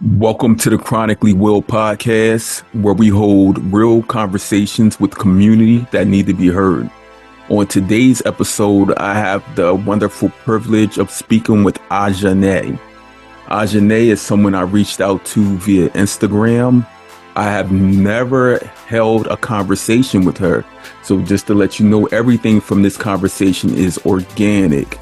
Welcome to the Chronically Will Podcast, where we hold real conversations with community that need to be heard. On today's episode, I have the wonderful privilege of speaking with Aajahne. Aajahne is someone I reached out to via Instagram. I have never held a conversation with her. So just to let you know, everything from this conversation is organic.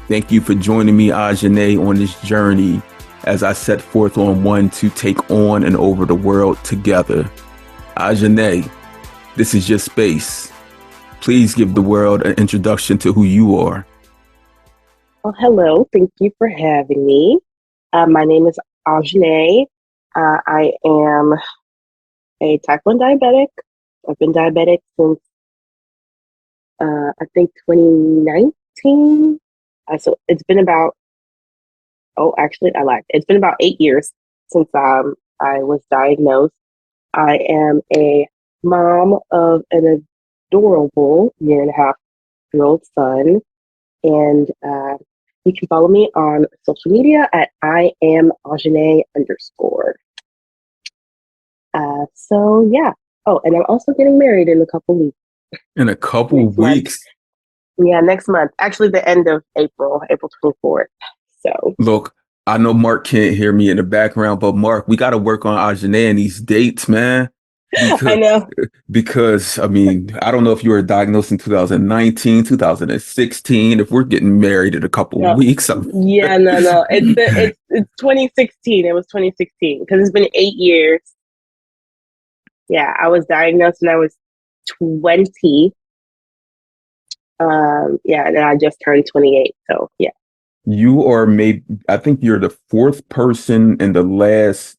Thank you for joining me, Aajahne, on this journey as I set forth on one to take on and over the world together. Aajahne, this is your space. Please give the world an introduction to who you are. Well, hello. Thank you for having me. My name is Aajahne. I am a type 1 diabetic. I've been diabetic since, I think, 2019. So it's been about, I lied. It's been about 8 years since I was diagnosed. I am a mom of an adorable 1.5-year-old son. And you can follow me on social media at @IamAajahne_. So yeah. Oh, and I'm also getting married in a couple weeks. In a couple weeks? Yeah, next month. Actually, the end of April 24th. So look, I know Mark can't hear me in the background, but Mark, we got to work on Aajahne and these dates, man. I know. Because, I mean, I don't know if you were diagnosed in 2019, 2016. If we're getting married in a couple weeks. No. It's 2016. It was 2016 because it's been 8 years. Yeah, I was diagnosed when I was 20. And then I just turned 28. So yeah. You are I think you're the fourth person in the last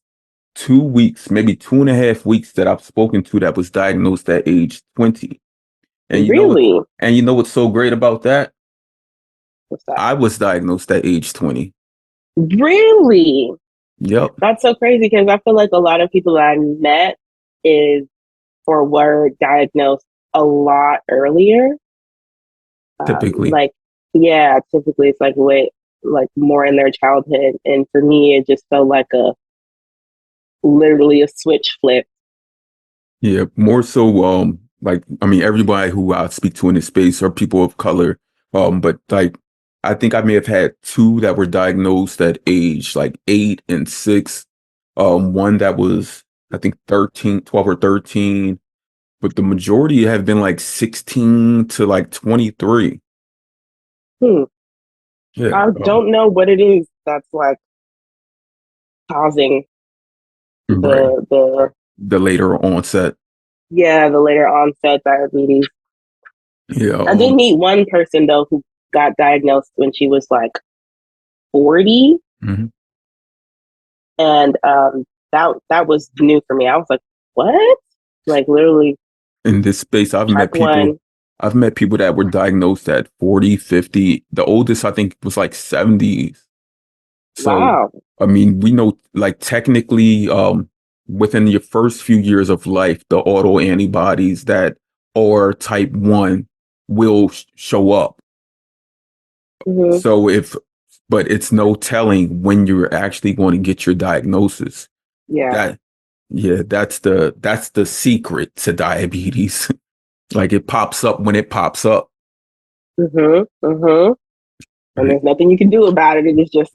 2 weeks, maybe 2.5 weeks that I've spoken to that was diagnosed at age 20. And really? You know what's so great about that? What's that? I was diagnosed at age 20. Really? Yep. That's so crazy because I feel like a lot of people that I met were diagnosed a lot earlier. Typically. Typically it's like more in their childhood. And for me, it just felt like literally a switch flip. Yeah, more so, everybody who I speak to in this space are people of color. But I think I may have had two that were diagnosed at age 8 and 6. One that was, I think, 12 or 13. But the majority have been 16 to 23. Yeah. I don't know what it is that's causing the later onset. Yeah, the later onset diabetes. Yeah. I did meet one person though who got diagnosed when she was 40. Mm-hmm. And that was new for me. I was like, what? Literally in this space, I've met people that were diagnosed at 40, 50. The oldest I think was 70s. So, wow. I mean, we know technically within your first few years of life, the auto antibodies that are type 1 will show up. Mm-hmm. So but it's no telling when you're actually going to get your diagnosis. Yeah. That's the secret to diabetes. It pops up when it pops up. Mm-hmm. Mm-hmm. And there's nothing you can do about it. It's just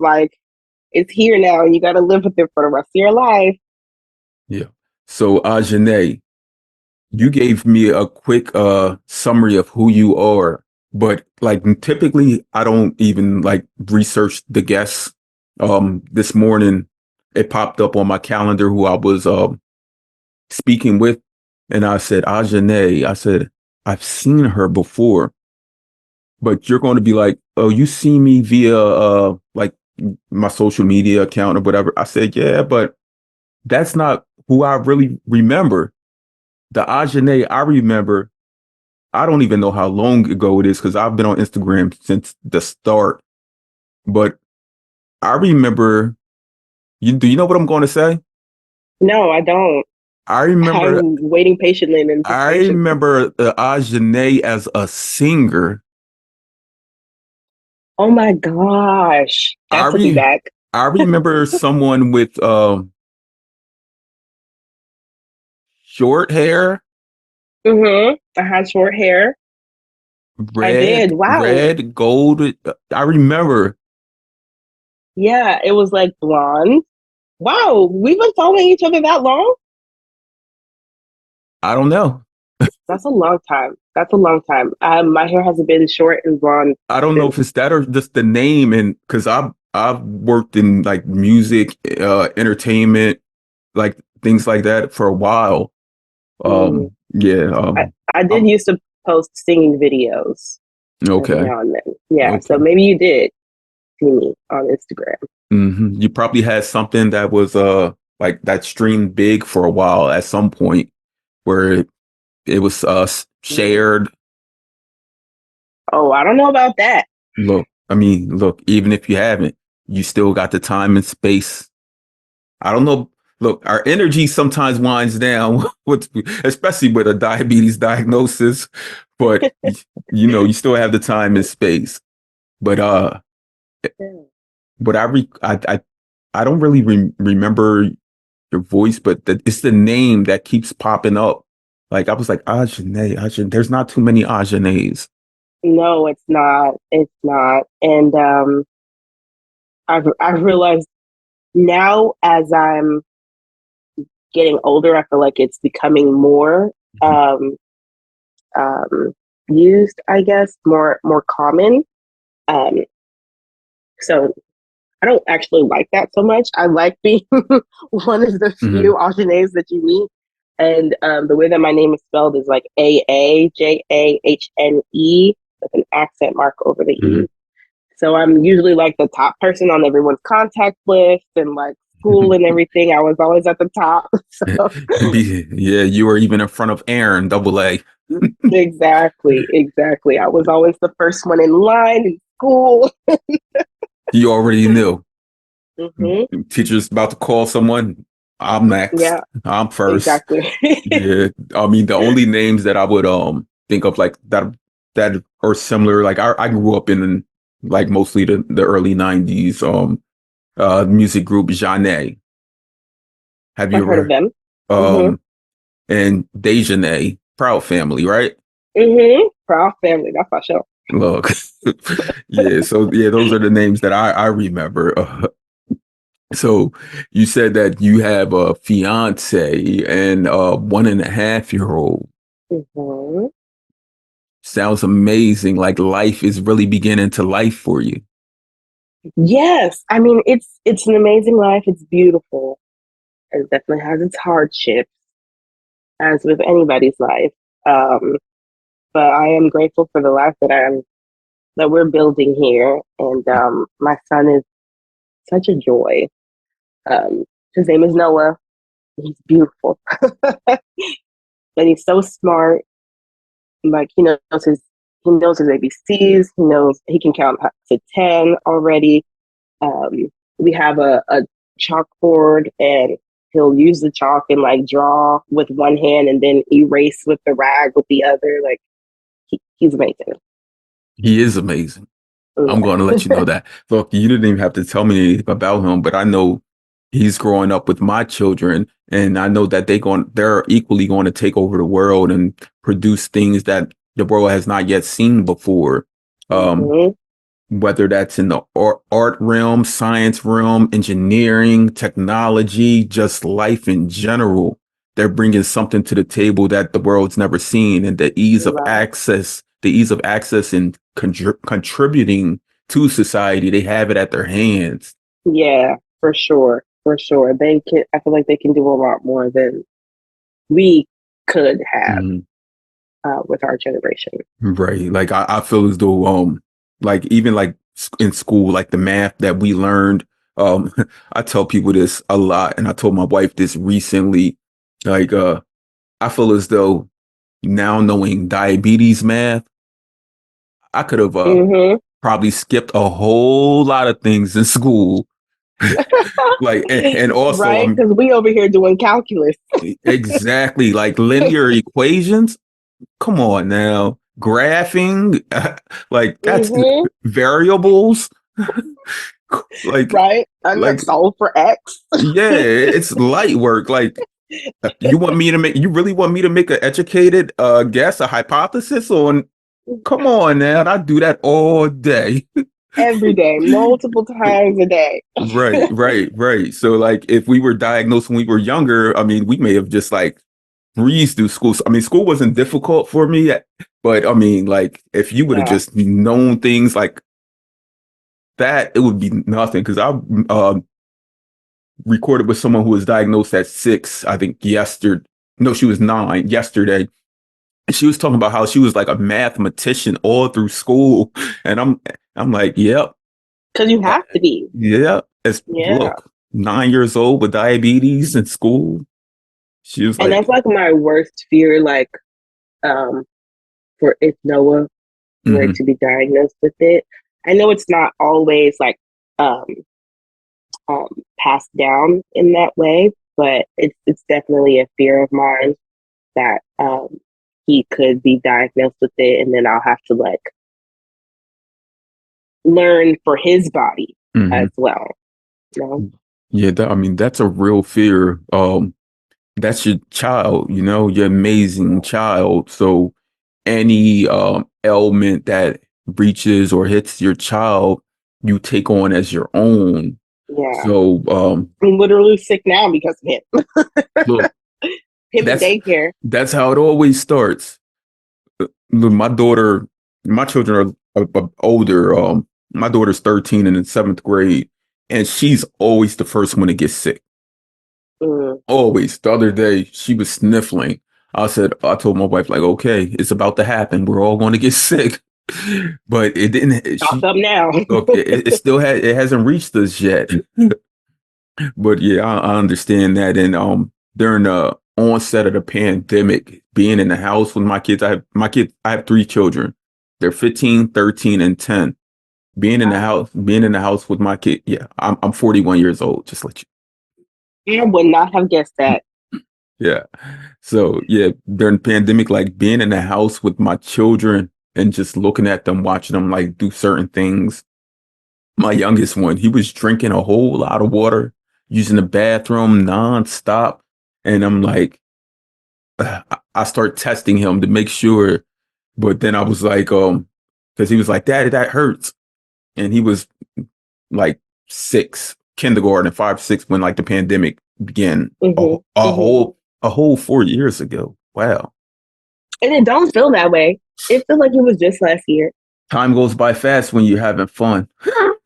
it's here now and you got to live with it for the rest of your life. Yeah. So Aajahne, you gave me a quick summary of who you are, but typically I don't even research the guests. This morning it popped up on my calendar who I was speaking with, and I said, Aajahne, I said, I've seen her before, but you're going to be like, oh, you see me via my social media account or whatever. I said, yeah, but that's not who I really remember. The Aajahne I remember, I don't even know how long ago it is because I've been on Instagram since the start. But I remember, do you know what I'm going to say? No, I don't. I'm waiting patiently in anticipation. I remember Aajahne as a singer. Oh my gosh. That took me back. I remember someone with short hair, I had short hair. I red, did. Wow. red, gold. I remember. Yeah, it was like blonde. Wow, we've been following each other that long? I don't know. That's a long time. That's a long time. My hair hasn't been short and blonde I don't know since. if it's that or just the name, and because I've worked in like music, entertainment, like things like that for a while. Mm. Yeah. I did I'm used to post singing videos every okay. now and then. Yeah, so Okay. maybe you did see me on Instagram. You probably had something that was like that streamed big for a while at some point where it was Mm. shared. Oh, I don't know about that. Look, I mean, look, even if you haven't, you still got the time and space. I don't know. Look, our energy sometimes winds down, with, especially with a diabetes diagnosis, but you know, you still have the time and space. But Yeah. but I don't really remember your voice, but it's the name that keeps popping up. Like I was like Aajahne, Aajahne. There's not too many Aajahnes. No, it's not. It's not. And I've realized now as I'm getting older, I feel like it's becoming more um, um, used, I guess, more common. Um, so I don't actually like that so much. I like being one of the Hmm. few Ajahnes that you meet. And the way that my name is spelled is like Aajahne with an accent mark over the Hmm. E. So I'm usually like the top person on everyone's contact list and like school and everything. I was always at the top. So Yeah, you were even in front of Aaron, double A. exactly, exactly. I was always the first one in line in school. You already knew. Hmm. Teacher's about to call someone. I'm next. Yeah, I'm first. exactly. Yeah. I mean, the only names that I would think of like that are similar, like I grew up in like mostly the early 90s music group Aajahne. Have you I've heard of ever them. Hmm. um and Dejanay, Proud Family, right? Proud family. That's my show. Look. Yeah, so yeah, those are the names that I remember. So you said that you have a fiance and a 1.5 year old. Hmm. Sounds amazing. Like life is really beginning to life for you. Yes, I mean it's an amazing life. It's beautiful. It definitely has its hardships, as with anybody's life. Um, but I am grateful for the life that we're building here, and my son is such a joy. Um, his name is Noah. He's beautiful, but he's so smart. Like he knows his ABCs. He knows he can count up to 10 already. Um, we have a chalkboard, and he'll use the chalk and like draw with one hand and then erase with the rag with the other. Like he's amazing. He is amazing. I'm going to Yeah. let you know that. Look, you didn't even have to tell me about him, but I know he's growing up with my children, and I know that they're equally going to take over the world and produce things that the world has not yet seen before. Um, Hmm. whether that's in the art realm, science realm, engineering, technology, just life in general. They're bringing something to the table that the world's never seen, and Right. the ease of access and contributing to society, they have it at their hands. Yeah, for sure. For sure. They can I feel like they can do a lot more than we could have Mhm. with our generation. Right. Like I feel as though like even like in school, like the math that we learned, I tell people this a lot, and I told my wife this recently. Like I feel as though now knowing diabetes math, I could have Hmm. probably skipped a whole lot of things in school. Like and also Right? Because we over here doing calculus. exactly like linear equations. Come on now. Graphing, like that's Hmm. variables. like Right? I'm gonna like solve for X. yeah, it's light work. Like You want me to make? You really want me to make an educated guess, a hypothesis on? Come on, man! I do that all day. Every day, multiple times a day. Right, right, right. So, like, if we were diagnosed when we were younger, I mean, we may have just like breezed through school. I mean, school wasn't difficult for me, but I mean, like, if you would have Yeah. just known things like that, it would be nothing. Because I recorded with someone who was diagnosed at 6, I think yesterday. No, she was 9 yesterday. And she was talking about how she was like a mathematician all through school. And I'm like, yep, Because you uh, have to be. yeah. It's Yeah. look, 9 years old with diabetes in school. She was And like, that's like my worst fear, like, um, for if Noah were mhm, to be diagnosed with it. I know it's not always like um, passed down in that way, but it's definitely a fear of mine that he could be diagnosed with it, and then I'll have to like learn for his body mhm. as well. You know? Yeah, I mean, that's a real fear. That's your child, your amazing child. So any ailment that reaches or hits your child, you take on as your own. Yeah, So I'm literally sick now because of him. look, Him in that's daycare. that's how it always starts. My daughter, my children are older. My daughter's 13 and in 7th grade, and she's always the first one to get sick. Mm. Always. The other day, she was sniffling. I told my wife, like, okay, it's about to happen. We're all going to get sick. But it didn't, Stock up now. look, it hasn't reached us yet. But yeah, I understand that. And during the onset of the pandemic, being in the house with I have 3 children. They're 15, 13, and 10. Being in the house with my kid. Yeah, I'm 41 years old, just let I would not have guessed you. that. Yeah. So yeah, during the pandemic, like being in the house with my children and just looking at them, watching them like do certain things. My youngest one, he was drinking a whole lot of water, using the bathroom nonstop. And I'm like, I start testing him to make sure. But then I was like, because he was like, Daddy, that hurts. And he was like 6, kindergarten, 5, 6 when like the pandemic began Hmm. Hmm. a whole 4 years ago. Wow. And it don't feel that way. It feels like it was just last year. Time goes by fast when you're having fun.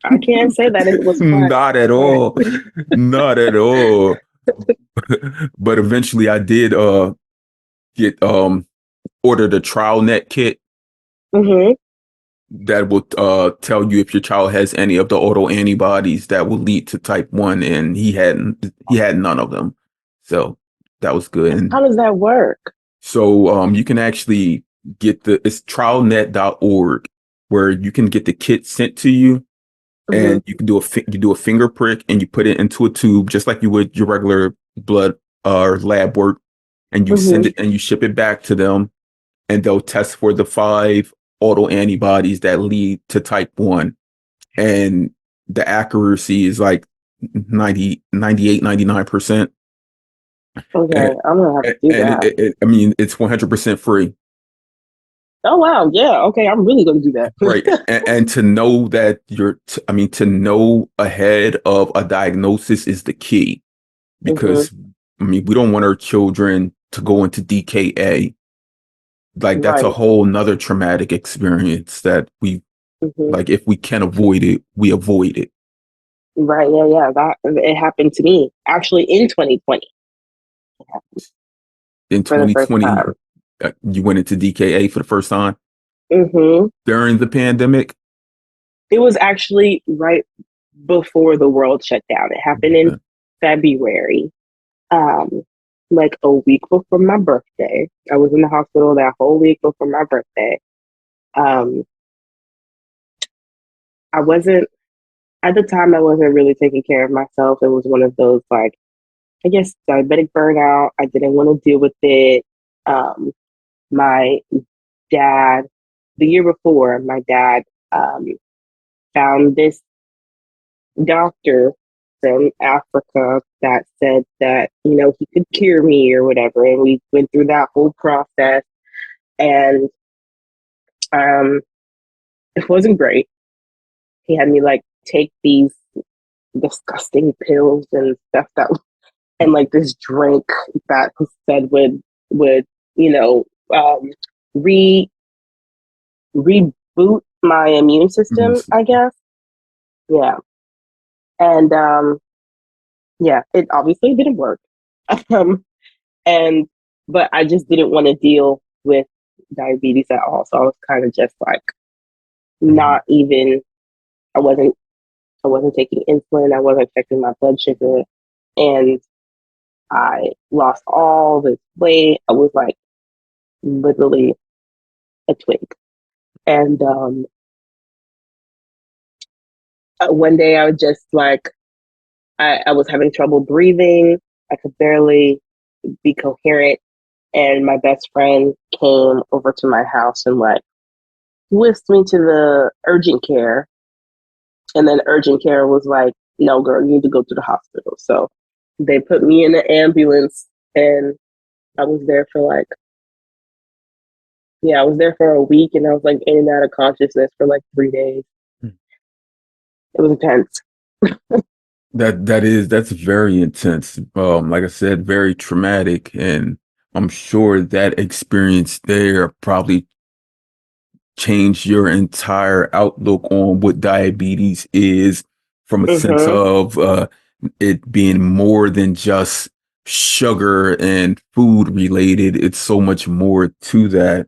I can't say that it was fun. Not at But all. Not at all. But eventually I did get ordered a trial net kit hmm. that will tell you if your child has any of the auto antibodies that will lead to type 1, and he had none of them. So that was good. How And does that work? so you can actually get it's trialnet.org, where you can get the kit sent to you, Hmm. and you can do a finger prick and you put it into a tube just like you would your regular blood or lab work, and you Hmm. send it and you ship it back to them, and they'll test for the 5 auto antibodies that lead to type 1, and the accuracy is like 98, 99%. Okay, and, I'm gonna have to do and that. I mean, it's 100% free. Oh wow, yeah. Okay, I'm really gonna do that. Right. And to know that I mean, to know ahead of a diagnosis is the key, Hmm. because I mean, we don't want our children to go into DKA. Like that's a Right. whole nother traumatic experience that we, Hmm. like, if we can avoid it, we avoid it. Right. Yeah. Yeah. That it happened to me actually in 2020 In for the first 2020, time. you went into DKA for the first time Hmm. during the pandemic. It was actually right before the world shut down. It happened in Yeah. February, um, like a week before my birthday. I was in the hospital that whole week before my birthday. Um, I wasn't at the time. I wasn't really taking care of myself. It was one of those like I guess diabetic burnout. I didn't want to deal with it. Um, my dad, the year before, my dad um, found this doctor from Africa that said that, he could cure me or whatever. And we went through that whole process, and um, it wasn't great. He had me like take these disgusting pills and stuff and like this drink that he said would, you know, um, re reboot my immune system, I guess. Yeah. And yeah, it obviously didn't work. Um, and but I just didn't want to deal with diabetes at all. So I was kind of just like not even I wasn't I wasn't taking insulin, I wasn't checking my blood sugar, and I lost all this weight. I was like literally a twig. And one day I was just like I was having trouble breathing. I could barely be coherent. And my best friend came over to my house and like whisked me to the urgent care. And then urgent care was like, no, girl, you need to go to the hospital. So they put me in the ambulance, and I was there for like, I was there for a week, and I was like in and out of consciousness for like 3 days. Hmm. It was intense. That's very intense. Like I said, very traumatic, and I'm sure that experience there probably changed your entire outlook on what diabetes is, from a sense Mm-hmm. of it being more than just sugar and food related. It's so much more to that.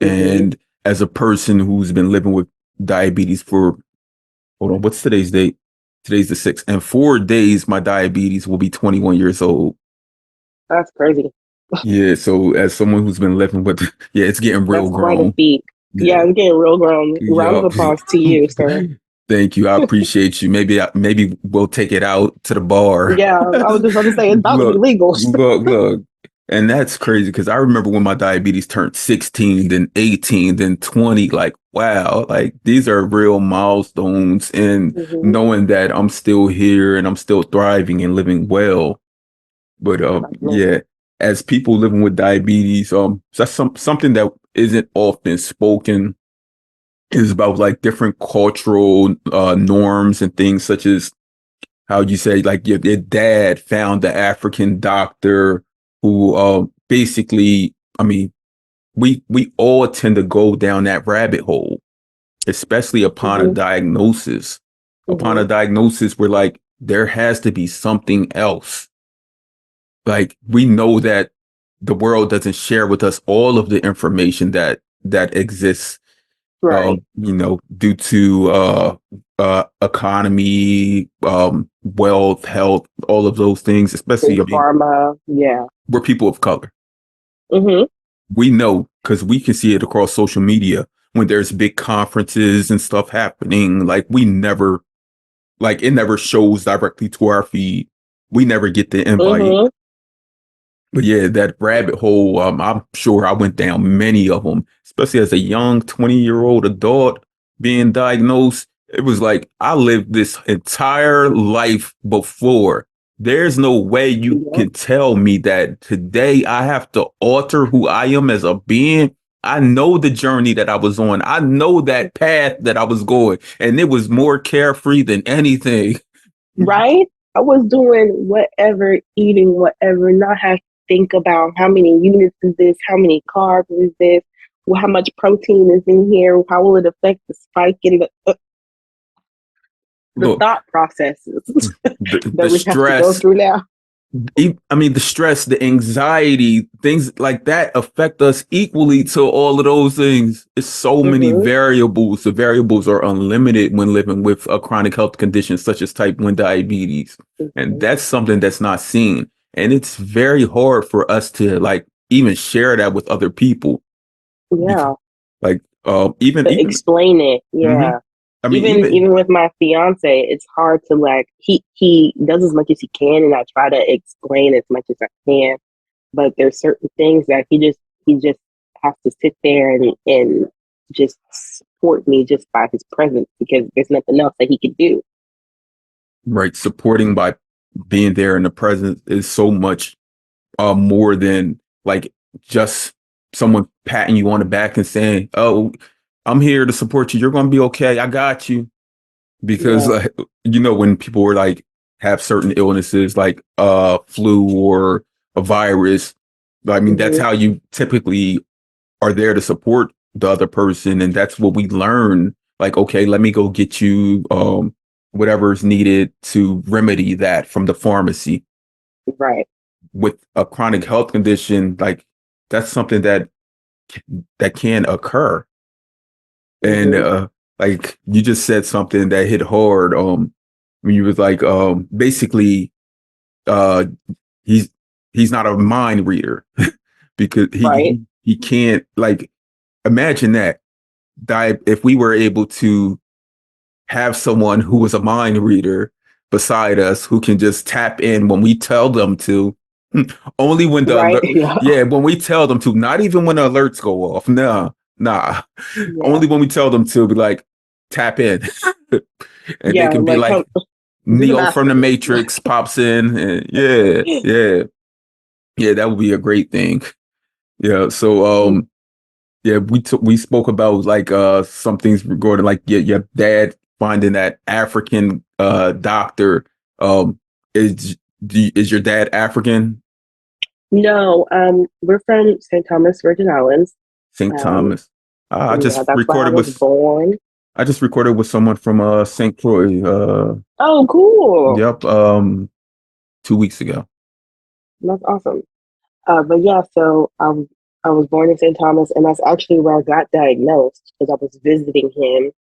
Mm-hmm. And as a person who's been living with diabetes for, hold on, what's today's date? Today's the 6th. In 4 days, my diabetes will be 21 years old. That's crazy. Yeah. So as someone who's been living with, yeah, it's getting real That's quite a grown. feat. Yeah, Yeah. I'm getting real grown. Round of Yup. applause to you, sir. Thank you. I appreciate you. Maybe we'll take it out to the bar. Yeah, I was just about to say it's about to be Look, legal. look. And that's crazy because I remember when my diabetes turned 16, then 18, then 20. Like, wow, like these are real milestones. And Mm-hmm. knowing that I'm still here and I'm still thriving and living well. But Definitely. yeah, as people living with diabetes, that's something that isn't often spoken, is about like different cultural norms and things, such as how you say like your dad found the African doctor who basically, I mean, we all tend to go down that rabbit hole, especially upon a Mm-hmm. diagnosis. Upon a Mm-hmm. diagnosis, we're like, there has to be something else. Like we know that the world doesn't share with us all of the information that exists, Right. due to economy, wealth, health, all of those things, Big especially, I mean, pharma. Yeah. we're people of color. Mm-hmm. We know because we can see it across social media when there's big conferences and stuff happening. Like we never, like it never shows directly to our feed. We never get the invite. Mm-hmm. But yeah, that rabbit hole, I'm sure I went down many of them, especially as a young 20-year-old adult being diagnosed. It was like, I lived this entire life before. There's no way you Yep. can tell me that today I have to alter who I am as a being. I know the journey that I was on. I know that path that I was going, and it was more carefree than anything. Right? I was doing whatever, eating whatever, not have to think about how many units is this, how many carbs is this, how much protein is in here, how will it affect the spike in the Look, thought processes the that we have to go stress, through now. I mean, the stress, the anxiety, things like that affect us equally to all of those things. It's so many Mm-hmm. variables. The variables are unlimited when living with a chronic health condition such as type 1 diabetes. And Mm-hmm. that's something that's not seen. And it's very hard for us to like even share that with other people. Because, Yeah. like, To explain it. mhm. Yeah. I mean, Even with my fiance, it's hard to like he does as much as he can, and I try to explain as much as I can. But there's certain things that he just has to sit there and just support me just by his presence because there's nothing else that he could do. right. Supporting by being there in the present is so much more than like just someone patting you on the back and saying, "Oh, I'm here to support you. You're going to be okay. I got you." Because Yeah. when people were like have certain illnesses like flu or a virus, I mean, that's Hmm. how you typically are there to support the other person, and that's what we learn. Like, okay, let me go get you whatever's needed to remedy that from the pharmacy. Right. With a chronic health condition, like that's something that can occur. And Hmm. like you just said something that hit hard. When you was like, basically, uh, he's he's not a mind reader because Right. he can't like imagine that. If we were able to have someone who was a mind reader beside us who can just tap in when we tell them to. Only when the Right. alert, Yeah. yeah, when we tell them to, not even when the alerts go off. Nah. Yeah. Only when we tell them to be like, tap in. And they Yeah. can be Like, come like, do the Neo math from for the me. Matrix pops in. And yeah, that would be a great thing. Yeah. So, yeah, we spoke about like some things regarding like your dad finding that African doctor. Um, is your dad African? No. We're from St. Thomas, Virgin Islands. St. Um. Thomas. I Yeah. just That's where I recorded was with born. someone from St. Croix. Oh, cool. Yep. 2 weeks ago. That's awesome. But yeah, so I was born in St. Thomas, and that's actually where I got diagnosed because I was visiting him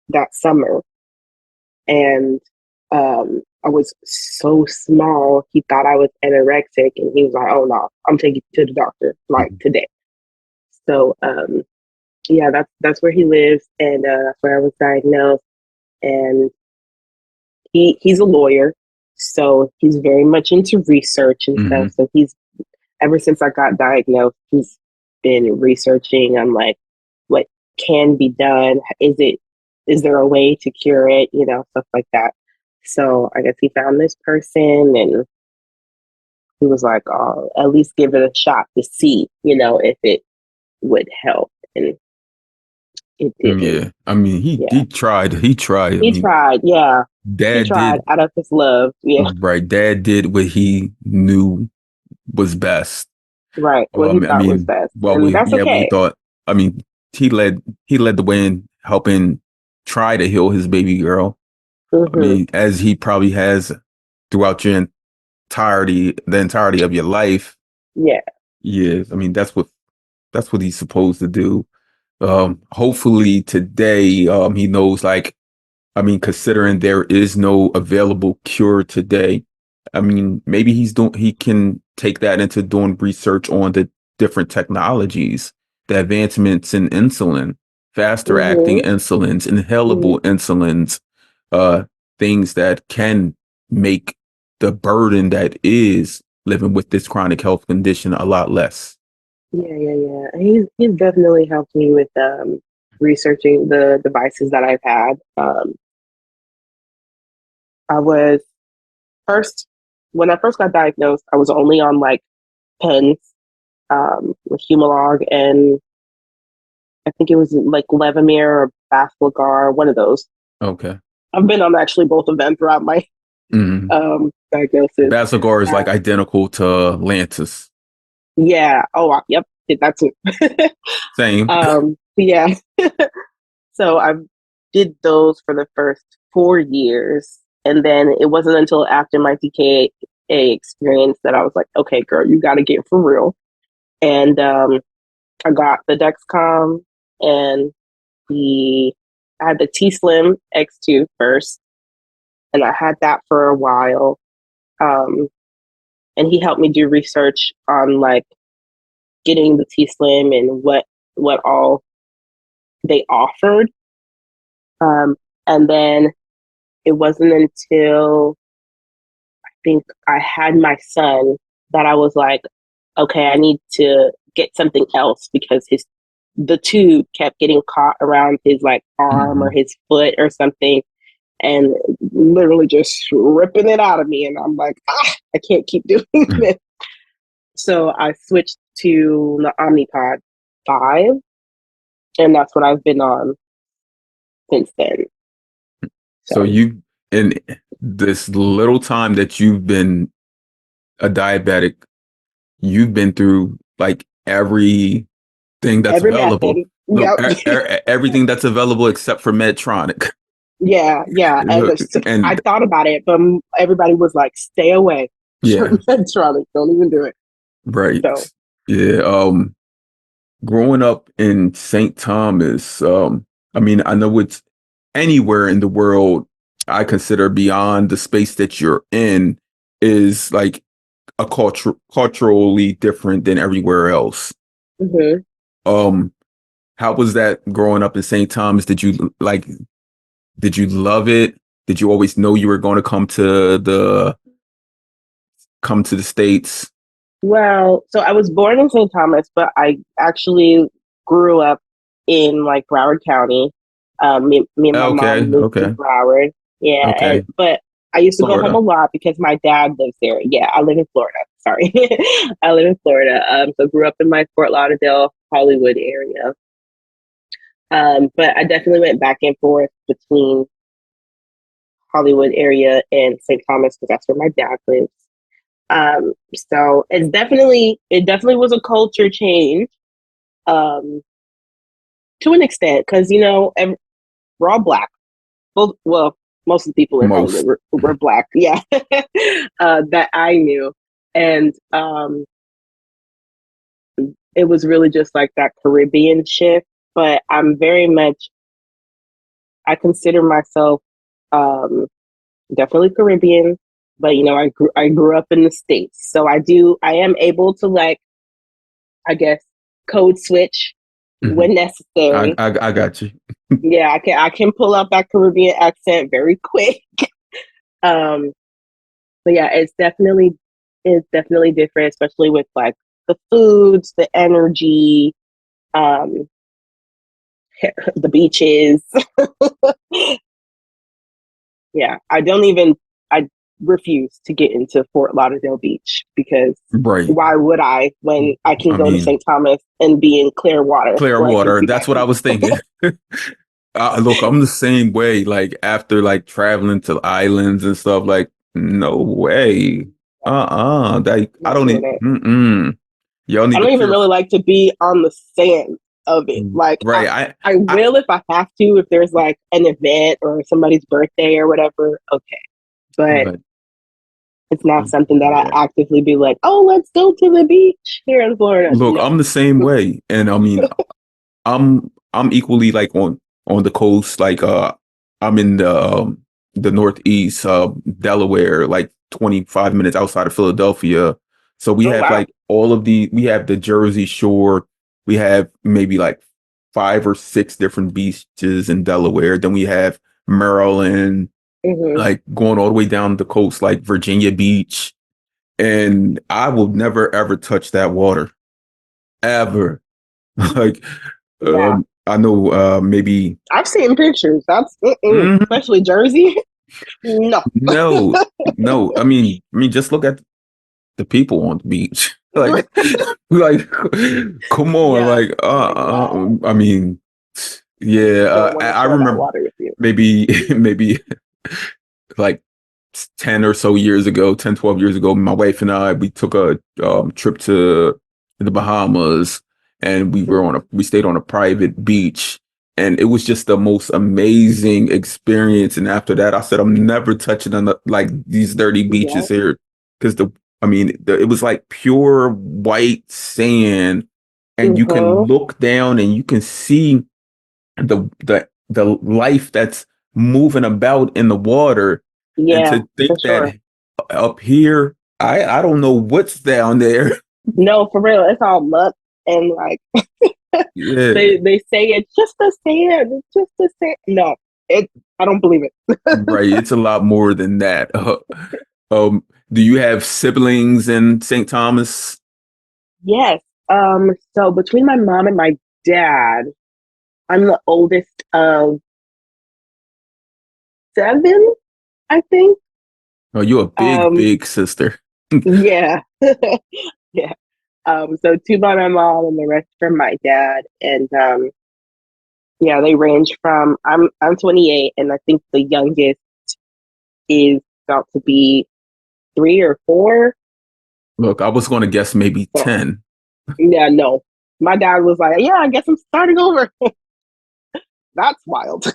that summer, and I was so small. He thought I was anorexic, and he was like, "Oh no, I'm taking you to the doctor like Mhm. today." So yeah, that's where he lives, and that's where I was diagnosed. And he's a lawyer, so he's very much into research and stuff. Mhm. So he's ever since I got diagnosed, he's been researching on like what can be done. Is there a way to cure it? Stuff like that. So I guess he found this person and he was like, "Oh, at least give it a shot to see, if it would help." And it didn't. Yeah. I mean, Yeah. he tried. He tried. I He mean, tried. Yeah. He dad tried did out of his love. Yeah. right. Dad did what he knew was best. Right. What he I thought was mean, best. well, And that's we okay. thought. I mean, he led the way in helping try to heal his baby girl. I Hmm. mean, as he probably has throughout the entirety of your life. Yeah. Yes, I mean that's what he's supposed to do. Hopefully today, he knows like I mean, considering there is no available cure today, I mean, maybe he can take that into doing research on the different technologies, the advancements in insulin, faster acting Hmm. insulins, inhalable Hmm. insulins, uh, things that can make the burden that is living with this chronic health condition a lot less. Yeah, yeah, yeah. He's definitely helped me with researching the devices that I've had. I was first when I first got diagnosed, I was only on like pens, with Humalog, and I think it was like Levemir or Bastelgar, one of those. Okay. I've been on actually both of them throughout my Mm. diagnosis. Basilar is Uh, like identical to Lantus. yeah. Oh, yep. Did that too. Same. Yeah. So I did those for the first 4 years. And then it wasn't until after my TKA experience that I was like, okay, girl, you got to get for real. And I got the Dexcom and I had the T Slim X2 first. And I had that for a while. Um, and he helped me do research on like getting the T Slim and what all they offered. And then it wasn't until I think I had my son that I was like, okay, I need to get something else because the tube kept getting caught around his like arm or Hmm. his foot or something. and literally just ripping it out of me. And I'm like, I can't keep doing this. So I switched to the Omnipod 5, and that's what I've been on since then. So So you, in this little time that you've been a diabetic, you've been through like everything that's every available. method. Look, Yep. everything that's available except for Medtronic. Yeah, yeah. And I And thought about it, but everybody was like, stay away yeah, from Medtronic. Don't even do it. right. So, Yeah. Growing up in St. Thomas, I mean, I know it's anywhere in the world I consider beyond the space that you're in is like a culturally different than everywhere else. mhm. Um, how was that growing up in St. Thomas? Did you love it? Did you always know you were going to come to the States? Well, so I was born in St. Thomas, but I actually grew up in like Broward County. Me and my Okay, mom moved to okay, Broward. Yeah, and okay. but I used to go home a Florida. lot because my dad lives there. Yeah, I live in Florida. Sorry, I live in Florida. So grew up in my Fort Lauderdale, Hollywood area. But I definitely went back and forth between Hollywood area and St. Thomas because that's where my dad lives. So it definitely was a culture change, um, to an extent, because we're all black. Both, well, most of the people in Hollywood Most. were black. Yeah, that I knew, and it was really just like that Caribbean shift. But I consider myself um, definitely Caribbean. But I grew up in the States, so I am able to, like, I guess, code switch Mhm. when necessary. I got you. Yeah, I can pull out that Caribbean accent very quick. Um, but yeah, it's definitely different, especially with like the foods, the energy, um, the beaches. Yeah, I refuse to get into Fort Lauderdale Beach because Right. why would I when I can I go to mean, St. Thomas and be in clear water clear where I can water. see my That's what I feet? was thinking. Look, I'm the same way. Like after like traveling to islands and stuff, like no way. That I Not don't doing need. it. Mm-mm. Y'all I need to don't even pure. really like to be on the sand of it. Like Right. I I will if I have to, if there's like an event or somebody's birthday or whatever. Okay, but but it's not something that I yeah. actively be like, oh, let's go to the beach here in Florida. Look, No. I'm the same way, and I mean, I'm equally like on the coast. Like I'm in the Northeast, Delaware, like 25 minutes outside of Philadelphia. So we Oh have wow. like we have the Jersey Shore. We have maybe like 5 or 6 different beaches in Delaware. Then we have Maryland, Hmm. like going all the way down the coast, like Virginia Beach. And I will never ever touch that water ever. Like Yeah, I know maybe I've seen pictures. That's Mhm. especially Jersey. No. No, no. I mean, just look at the people on the beach. Like, come on, Yeah. like, Like wow. I mean, yeah. Don't want to I share that remember water with you. maybe, maybe like 10 or so years ago, 10, 12 years ago, my wife and I, we took a trip to the Bahamas and we stayed on a private beach and it was just the most amazing experience. And after that, I said, I'm never touching on like these dirty Yeah. beaches here. Cause it was like pure white sand and you can Hmm. look down and you can see the life that's moving about in the water and Yeah, to think for that sure. up here, I don't know what's down there. No, for real. It's all muck and like Yeah, they say it's just the sand. It's just the sand. No, it. I don't believe it. right. It's a lot more than that. Do you have siblings in St. Thomas? Yes. So between my mom and my dad, I'm the oldest of 7, I think. Oh, you're a big, Um, big sister. yeah, yeah. So 2 by my mom and the rest from my dad, and yeah, they range from I'm 28, and I think the youngest is about to be 3 or 4. Look, I was going to guess maybe So 10. yeah, no, my dad was like, "Yeah, I guess I'm starting over." That's wild.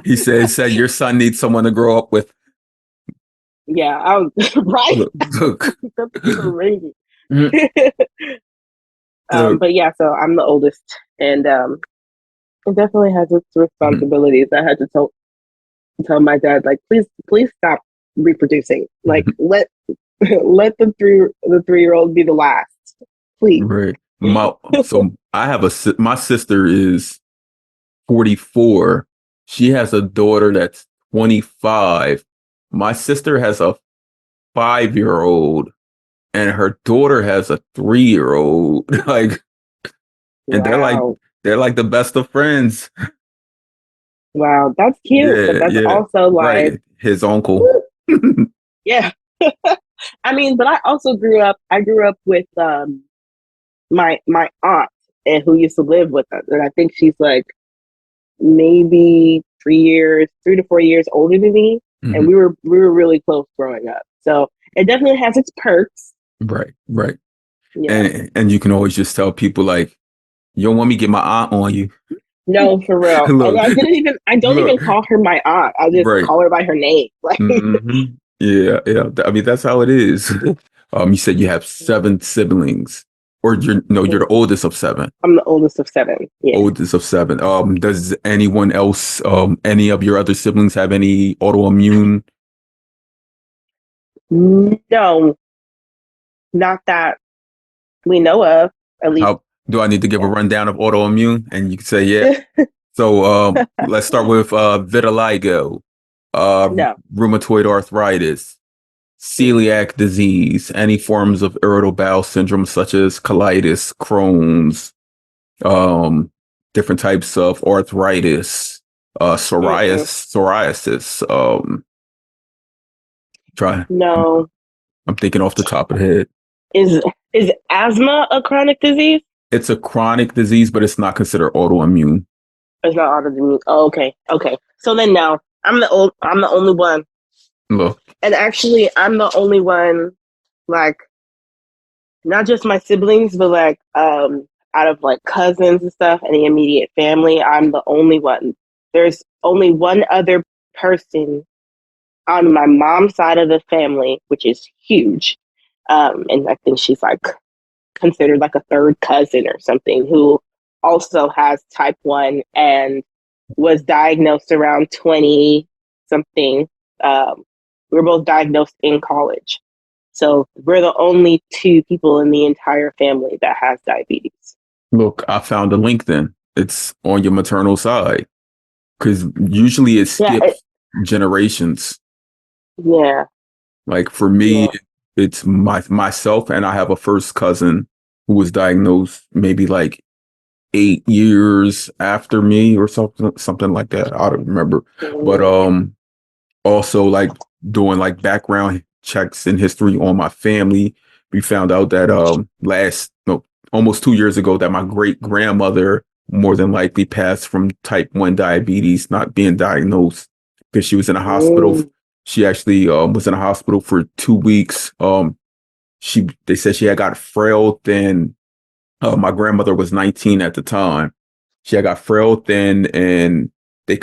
He said your son needs someone to grow up with. Yeah, I was right. Look. That's crazy. Mm, look. But yeah, so I'm the oldest, and it definitely has its Mhm. responsibilities. I had to tell my dad, like, please stop reproducing. Like, let the 3-year-old be the last, please. Right. So I have my sister is 44. She has a daughter that's 25. My sister has a 5-year-old and her daughter has a 3-year-old. Like, and Wow, they're like the best of friends. wow, that's cute, but Yeah, that's yeah. also like, Right. His uncle. yeah. I mean, but I also grew up. I grew up with my aunt, and who used to live with us, and I think she's like maybe 3 to 4 years older than me, and Mhm. we were really close growing up. So it definitely has its perks. Right, right. Yeah. And you can always just tell people like, you don't want me to get my aunt on you. No, for real. And Look, I don't even look, call her my aunt. I just right. call her by her name. Like, Yeah, yeah. I mean, that's how it is. You said you have 7 siblings, or you're the oldest of 7. I'm the oldest of 7. Yeah. Oldest of 7. Does anyone else, any of your other siblings have any autoimmune? No, not that we know of, at least. How do I need to give a Yeah. rundown of autoimmune? And you can say, yeah. So, let's start with vitiligo, uh, No. rheumatoid arthritis, Mm-mm. celiac disease, any forms of irritable bowel syndrome such as colitis, Crohn's, um, different types of arthritis, Mm-mm. psoriasis. Try. No. I'm thinking off the top of the head. Is is asthma a chronic disease? It's a chronic disease, but it's not considered autoimmune. It's not autoimmune. Oh, okay. Okay. So then no. I'm the only one. Look, And actually I'm the only one, like, not just my siblings, but like out of like cousins and stuff and the immediate family, I'm the only one. There's only one other person on my mom's side of the family, which is huge. And I think she's like considered like a third cousin or something, who also has type 1 and was diagnosed around 20 something. We were both diagnosed in college. So we're the only 2 people in the entire family that has diabetes. look, I found a link then. It's on your maternal side because usually it Yeah, skips generations. yeah, Like for me, yeah. it's myself and I have a first cousin who was diagnosed maybe like 8 years after me or something like that. I don't remember. But Mm, also like doing like background checks and history on my family, we found out that almost 2 years ago that my great grandmother more than likely passed from type 1 diabetes, not being diagnosed because she was in a hospital. mm, She actually was in a hospital for 2 weeks. They said she had got frail thin. My grandmother was 19 at the time. She had got frail thin, and they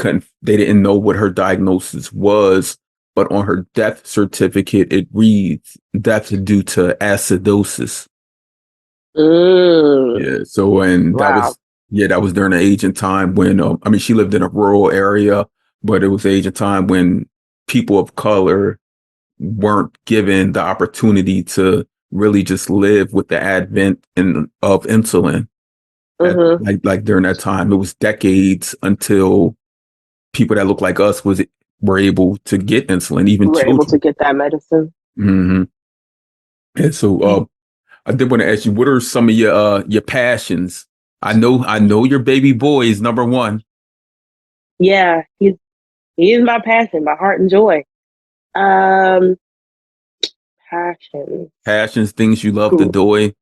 didn't know what her diagnosis was. But on her death certificate, it reads death due to acidosis. mm. Yeah. So, and Wow. that was during the age and time when, I mean, she lived in a rural area, but it was the age and time when people of color weren't given the opportunity to really just live with the advent of insulin. Mm-hmm. Like during that time, it was decades until people that look like us were able to get insulin, even We're able to children. get that medicine. hmm And so, I did want to ask you, what are some of your passions? I know your baby boy is number one. Yeah, He is my passion, my heart and joy. Um, Passion. Passions, things you love to Cool.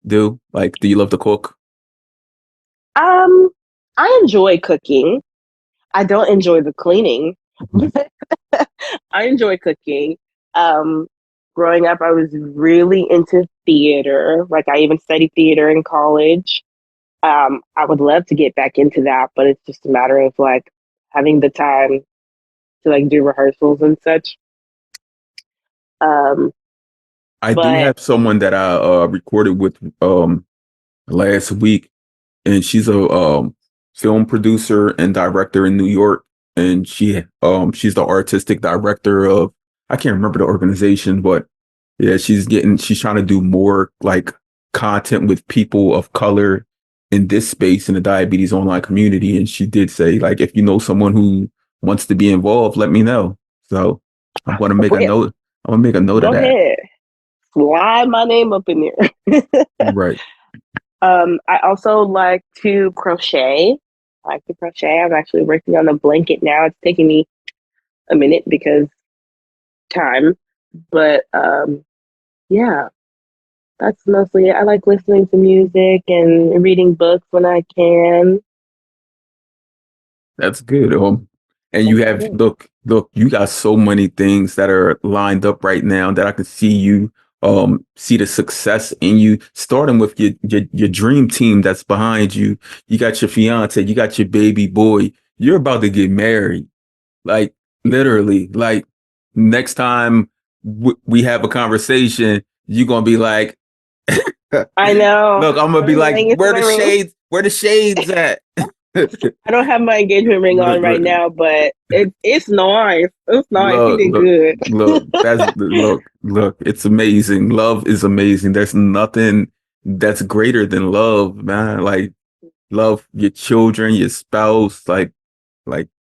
do. Like, do you love to cook? Um, I enjoy cooking. I don't enjoy the cleaning, but I enjoy cooking. Um, Growing up, I was really into theater. Like, I even studied theater in college. I would love to get back into that, but it's just a matter of like having the time to like do rehearsals and such. Um, I do but have someone that I recorded with last week, and she's a film producer and director in New York, and she's the artistic director of, I can't remember the organization, but yeah, she's trying to do more like content with people of color in this space in the diabetes online community. And she did say, like, if you know someone who wants to be involved, let me know. So I'm gonna make a well, note. I'm gonna make a note of go that. ahead, slide my name up in there. Right. I also like to crochet. I like to crochet. I'm actually working on a blanket now. It's taking me a minute because time, but yeah, that's mostly it. I like listening to music and reading books when I can. That's good. And That's you about have it. look, you got so many things that are lined up right now that I can see you see the success in you, starting with your dream team that's behind you. You got your fiance, you got your baby boy. You're about to get married. Like literally, like next time we have a conversation, you're gonna be like, look, I know. I'm gonna be I'm like, laying into my ring. where the shades at? I don't have my engagement ring Look, on right look, now, but it's nice. It's nice. He look, did look, good. look, it's amazing. Love is amazing. There's nothing that's greater than love, man. Like love your children, your spouse, like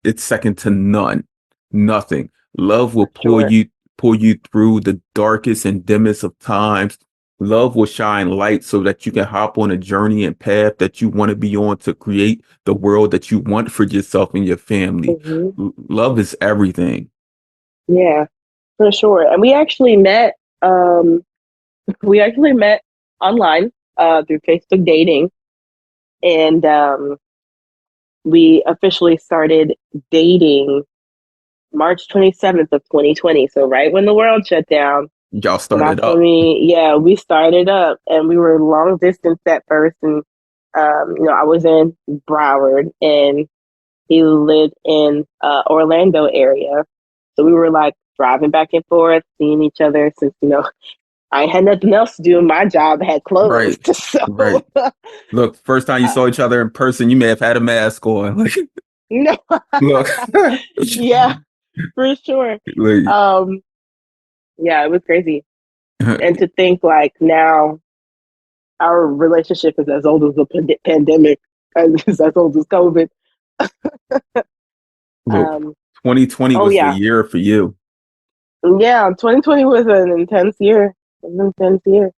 it's second to none. Nothing. Love will For sure. pull you through the darkest and dimmest of times. Love will shine light so that you can hop on a journey and path that you want to be on to create the world that you want for yourself and your family. Hmm. Love is everything. Yeah, for sure. And um we actually met online through Facebook dating, and we officially started dating March 27th of 2020. So right when the world shut down, Y'all started that's when up. we started up, and we were long distance at first. And I was in Broward, and he lived in Orlando area. So we were like driving back and forth, seeing each other since I had nothing else to do. And my job had Right. closed, so Right. Look, first time you saw each other in person, you may have had a mask on. Like, no, look, yeah, for sure. like, Um, yeah, it was crazy, and to think like now our relationship is as old as the pandemic, and is as old as COVID. look, Um, 2020 oh was the yeah, year for you. yeah. 2020 was an intense year. It was an intense year.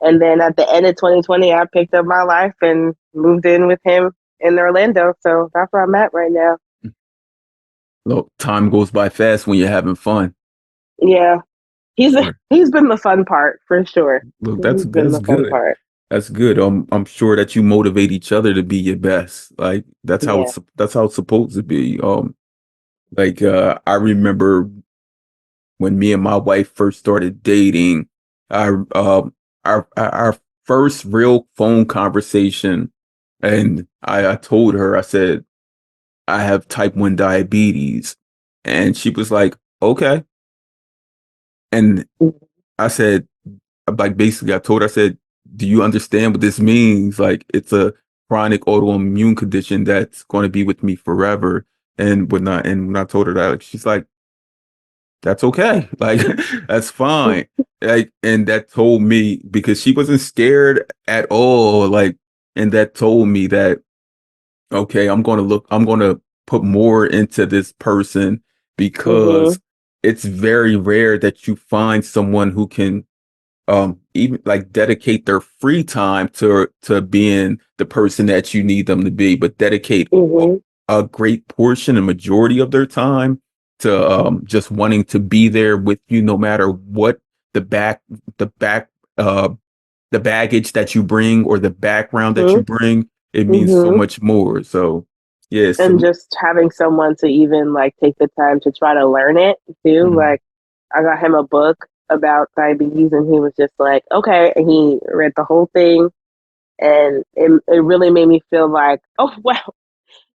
And then at the end of 2020, I picked up my life and moved in with him in Orlando. So that's where I'm at right now. Look, time goes by fast when you're having fun. Yeah, Right. he's been the fun part for sure. Look, He's been that's the fun good. part. That's good. I'm sure that you motivate each other to be your best. Like Yeah. that's how it's supposed to be. I remember when me and my wife first started dating, I our first real phone conversation, and I told her, I said, I have type 1 diabetes. And she was like, okay. And I said, like, basically, I told her, I said, do you understand what this means? Like, it's a chronic autoimmune condition that's going to be with me forever. And when I told her that, like, she's like, that's okay. Like, that's fine. Like, and that told me, because she wasn't scared at all. Like, and that told me that, okay, I'm going to put more into this person, Mm-hmm. because it's very rare that you find someone who can even like dedicate their free time to being the person that you need them to be, but dedicate Mm-hmm. a great portion, a majority of their time to just wanting to be there with you no matter what the back the back uh the baggage that you bring or the background that you Mhm. bring, it means so Mhm. much more. So yeah, And so just having someone to even like take the time to try to learn it too. mhm, Like I got him a book about diabetes and he was just like, okay. And he read the whole thing and it really made me feel like, oh wow,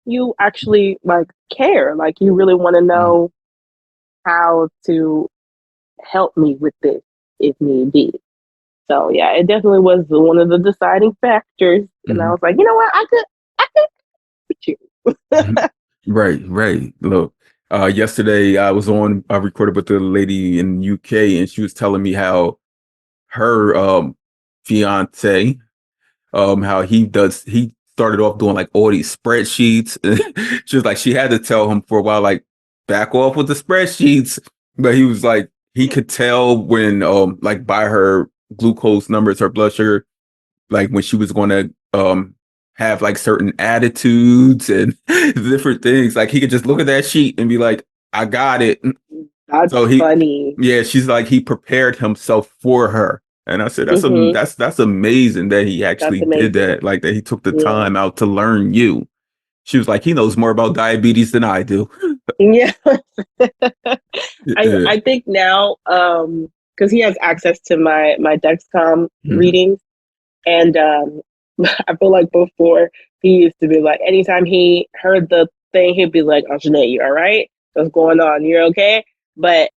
you actually like care. Like you really want to mhm, know how to help me with this if need be. So yeah, it definitely was one of the deciding factors. And I mhm. was like, you know what, I could with Mhm. you. Right, right. Look, yesterday I recorded with a lady in UK and she was telling me how her fiance, how he started off doing like all these spreadsheets. She was like, she had to tell him for a while, like, back off with the spreadsheets. But he was like, he could tell when like by her glucose numbers, her blood sugar, like when she was going to have like certain attitudes and different things. Like he could just look at that sheet and be like, I got it. That's So he, funny. yeah, she's like he prepared himself for her. And I said Hmm. that's amazing that he That's actually did amazing. that. Like that he took the Yeah. time out to learn you. She was like, he knows more about diabetes than I do. Yeah. Yeah. I think now, because he has access to my Dexcom Mhm. readings, and I feel like before he used to be like, anytime he heard the thing, he'd be like, "Oh, Janae, you all right? What's going on? You're okay?" But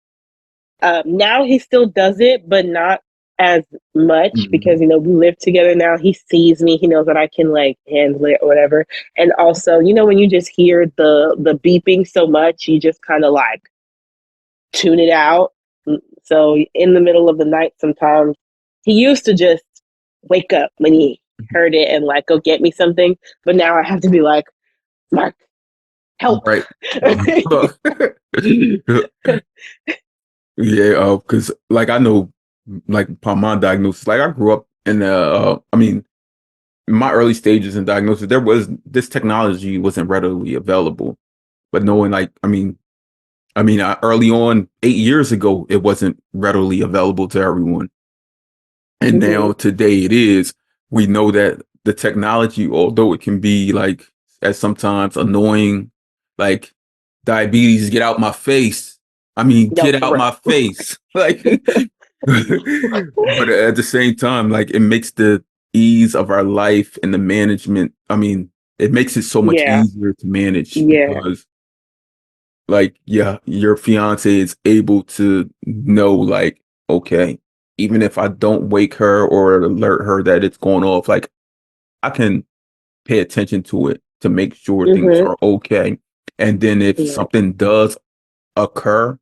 now he still does it, but not as much because Mhm. we live together now. He sees me, he knows that I can like handle it or whatever. And also, when you just hear the beeping so much, you just kind of like tune it out. So in the middle of the night, sometimes he used to just wake up when he heard it and like go get me something. But now I have to be like, Mark, help. Right. Look. Yeah, because like I know, like upon my diagnosis, like I grew up in the, I mean, in my early stages in diagnosis, there was this technology wasn't readily available. But knowing, like, early on, 8 years ago, it wasn't readily available to everyone, and Hmm. now today it is. We know that the technology, although it can be like, at sometimes annoying, like diabetes, get out my face. No, Get for out my real. face. Like, but at the same time, like it makes the ease of our life and the management. It makes it so much Yeah, easier to manage yeah. because, like, yeah, your fiance is able to know, like, okay, even if I don't wake her or alert her that it's going off, like, I can pay attention to it to make sure things Hmm. are okay. And then if Yeah. something does occur,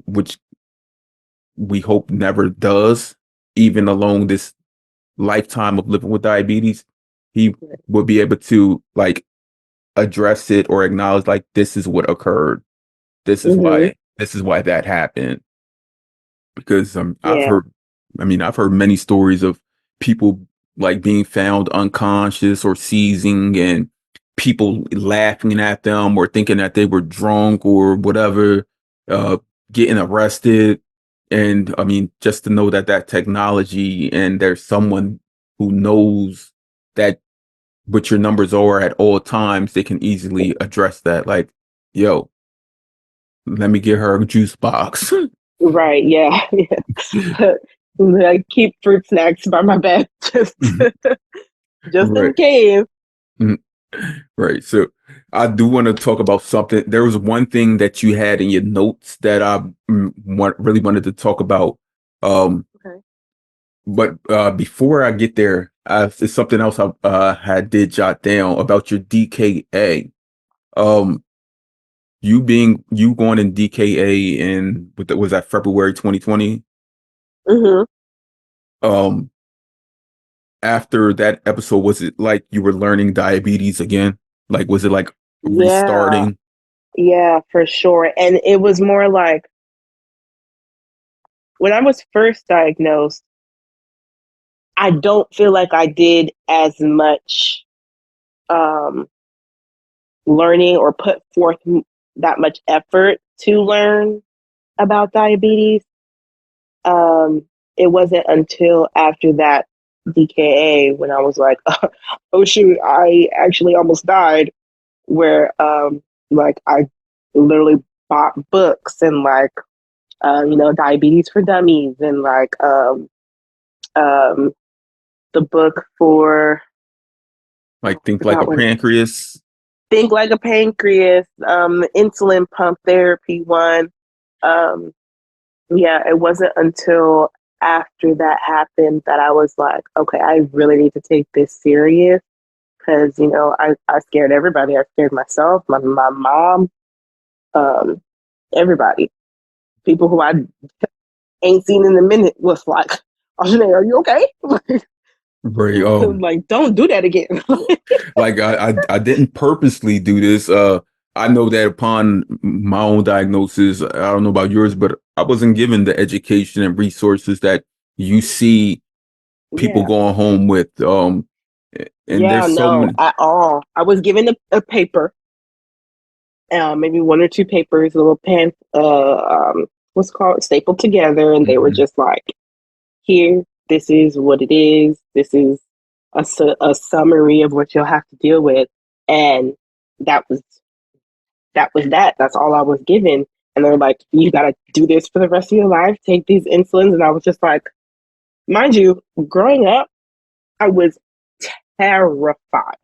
which we hope never does, even along this lifetime of living with diabetes, he will be able to like address it or acknowledge like this is what occurred. Hmm. This is why that happened. Because Yeah. I've heard many stories of people like being found unconscious or seizing and people laughing at them or thinking that they were drunk or whatever, uh, getting arrested. And just to know that technology and there's someone who knows that what your numbers are at all times, they can easily address that. Like, yo, let me get her a juice box. Right. Yeah. Yeah. I keep fruit snacks by my bed just in Right. case. Mhm. Right. So I do want to talk about something. There was one thing that you had in your notes that I really wanted to talk about. Um, Okay. but before I get there, it's something else I had did jot down about your DKA. Um, you going in DKA in was that February 2020? Hmm. Um, After that episode, was it like you were learning diabetes again? Like, was it like Yeah. restarting? Yeah, for sure. And it was more like when I was first diagnosed, I don't feel like I did as much um learning or put forth that much effort to learn about diabetes. It wasn't until after that DKA when I was like, oh shoot, I actually almost died, where like I literally bought books and like diabetes for dummies and like um the book for Like think like forgot a what pancreas. Think Like a Pancreas, the insulin pump therapy one. Um yeah, it wasn't until after that happened that I was like, okay, I really need to take this serious because, I scared everybody. I scared myself, my mom, um, everybody. People who I ain't seen in a minute was like, Aajahne, are you okay? Right. Like, don't do that again. Like I didn't purposely do this. I know that upon my own diagnosis, I don't know about yours, but I wasn't given the education and resources that you see people Yeah. going home with. And Yeah, there's so no, many. at all. I was given a paper, maybe one or two papers, a little pen, what's it called, stapled together, and they were Mhm. just like, here, this is what it is. This is a summary of what you'll have to deal with, and that was that. That's all I was given. And they're like, you got to do this for the rest of your life. Take these insulins, and I was just like, mind you, growing up, I was terrified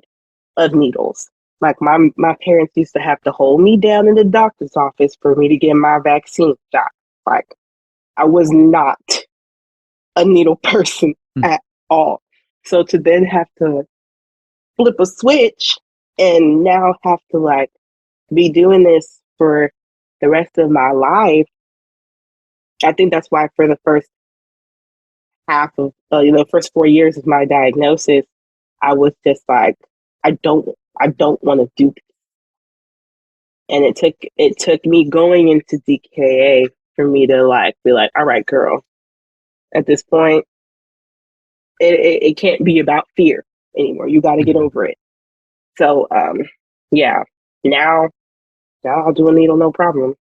of needles. Like my parents used to have to hold me down in the doctor's office for me to get my vaccine shot. Like I was not a needle person at all. So to then have to flip a switch and now have to like be doing this for the rest of my life, I think that's why for the first half of first 4 years of my diagnosis, I was just like, I don't I don't want to do this. And it took me going into DKA for me to like be like, all right, girl, at this point, it can't be about fear anymore. You got to get Mhm. over it. So, yeah, now, now I'll do a needle, no problem.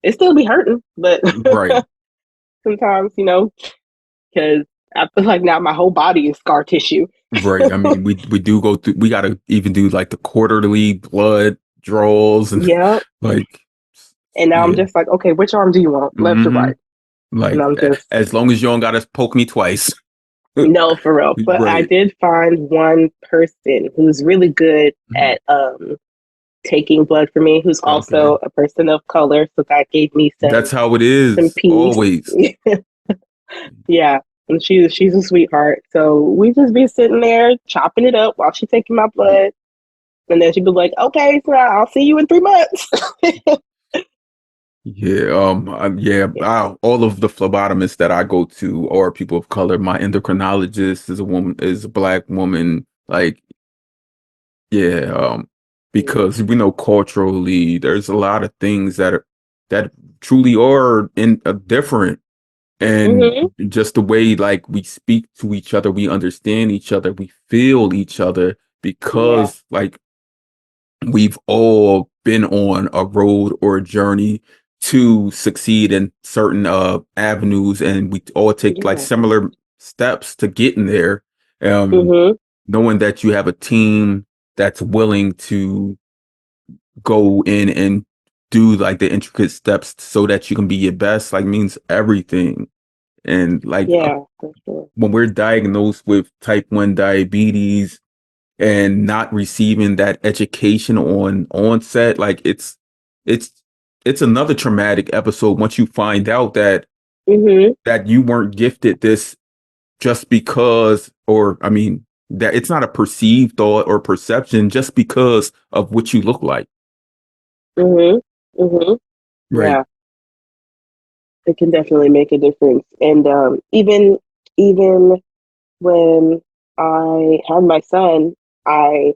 It still be hurting, but Right. sometimes, because I feel like now my whole body is scar tissue. Right. I mean, we do go through. We got to even do like the quarterly blood draws and Yeah. like And now I'm yeah. just like, okay, which arm do you want, left or Hmm. right? And Like I'm just, as long as you don't got to poke me twice. no, for real. But I Right. did find one person who's really good Mhm. at taking blood for me, who's Okay. also a person of color. So that gave me That's how it some is peace. always. Yeah. And she's a sweetheart. So we just be sitting there chopping it up while she's taking my blood. And then she'd be like, okay, so I'll see you in 3 months. Yeah, yeah, all of the phlebotomists that I go to are people of color. My endocrinologist is a woman, is a black woman. Like, yeah, because we know culturally there's a lot of things that truly are different, and Hmm. just the way like we speak to each other, we understand each other, we feel each other Yeah. because like we've all been on a road or a journey to succeed in certain avenues, and we all take like Yeah. similar steps to getting there. Um, Hmm. knowing that you have a team that's willing to go in and do like the intricate steps so that you can be your best, like means everything. And like Yeah, for sure. when we're diagnosed with type 1 diabetes and not receiving that education on onset, like it's it's another traumatic episode once you find out Hmm. that you weren't gifted this just because, or I mean that it's not a perceived thought or perception just because of what you look like. Hmm. Hmm. Right. Yeah, it can definitely make a difference. And even when I had my son, I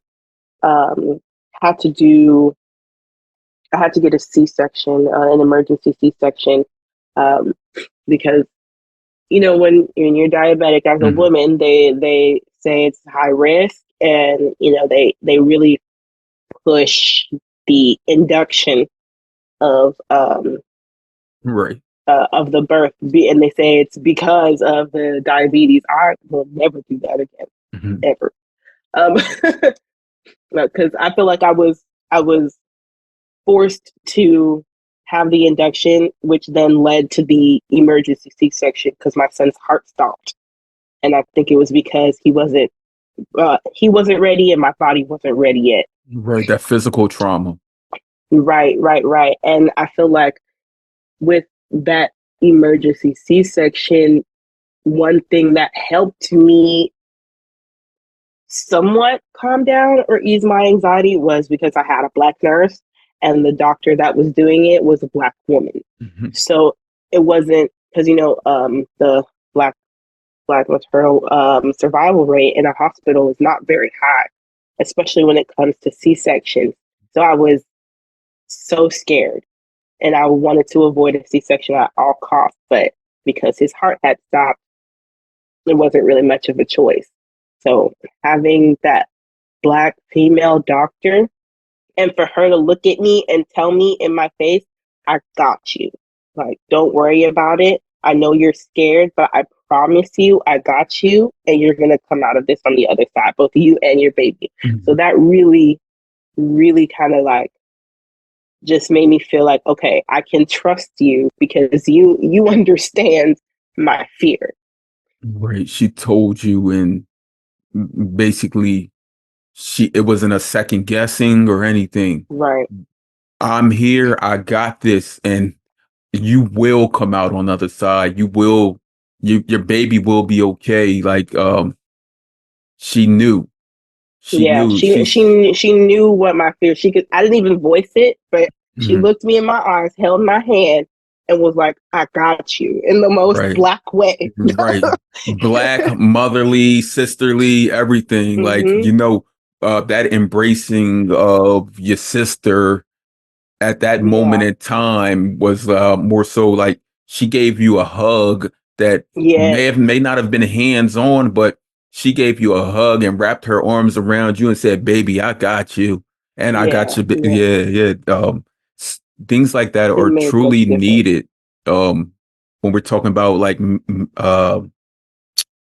um, had to do I had to get a C-section, an emergency C-section, um, because when you're diabetic as a Hmm. woman, they say it's high risk, and they really push the induction of Right. of the birth, and they say it's because of the diabetes. I will never do that again, Mhm. ever. Because I feel like I was forced to have the induction, which then led to the emergency C-section because my son's heart stopped, and I think it was because he wasn't ready and my body wasn't ready yet. Right. That physical trauma. Right, right, right. And I feel like with that emergency C-section, one thing that helped me somewhat calm down or ease my anxiety was because I had a Black nurse and the doctor that was doing it was a Black woman. Mhm. So it wasn't because, the Black maternal survival rate in a hospital is not very high, especially when it comes to C-sections. So I was so scared and I wanted to avoid a C-section at all costs. But because his heart had stopped, it wasn't really much of a choice. So having that Black female doctor and for her to look at me and tell me in my face, I got you. Like, don't worry about it. I know you're scared, but I promise you, I got you, and you're going to come out of this on the other side, both you and your baby. So Mhm. that really, really kind of like just made me feel like, okay, I can trust you because you understand my fear. Right. She told you, and basically, it wasn't a second guessing or anything. Right. I'm here. I got this, and you will come out on the other side. You will. Your baby will be okay. Like she knew. She Yeah, knew. she knew what my fear. She could. I didn't even voice it, but she Mhm. looked me in my eyes, held my hand, and was like, "I got you," in the most Right. Black way. Right. Black, motherly, sisterly, everything. Like, hmm that embracing of your sister at that moment Yeah. in time was more so like she gave you a hug that Yeah. may not have been hands on, but she gave you a hug and wrapped her arms around you and said, "Baby, I got you, and I got Yeah. you." Yeah. Yeah, yeah. Things like that It are made such truly a difference. needed. When we're talking about like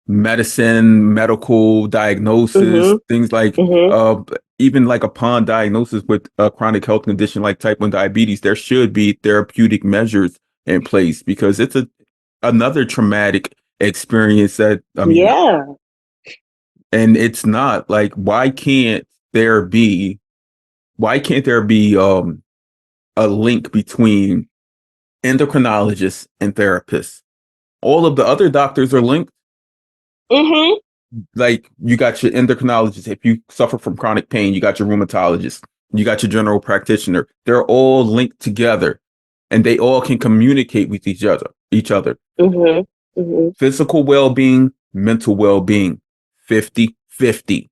medicine, medical diagnosis, hmm things like hmm uh, even like upon diagnosis with a chronic health condition like type 1 diabetes, there should be therapeutic measures in place because it's another traumatic experience that I mean, Yeah. and it's not like there be why can't there be a link between endocrinologists and therapists? All of the other doctors are linked. hmm Like you got your endocrinologist. If you suffer from chronic pain, you got your rheumatologist, you got your general practitioner. They're all linked together and they all can communicate with each other. hmm hmm Physical well-being, mental well-being, 50-50.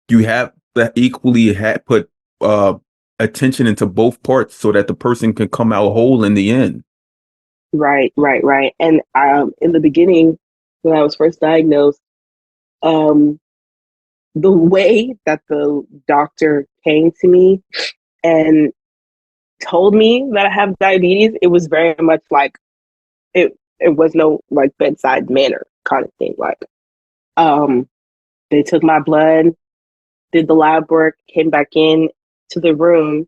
You have to equally put uh, attention into both parts so that the person can come out whole in the end. Right. Right. Right. And in the beginning, when I was first diagnosed, um, the way that the doctor came to me and told me that I have diabetes, it was very much like it was no like bedside manner kind of thing. Like um they took my blood, did the lab work, came back in to the room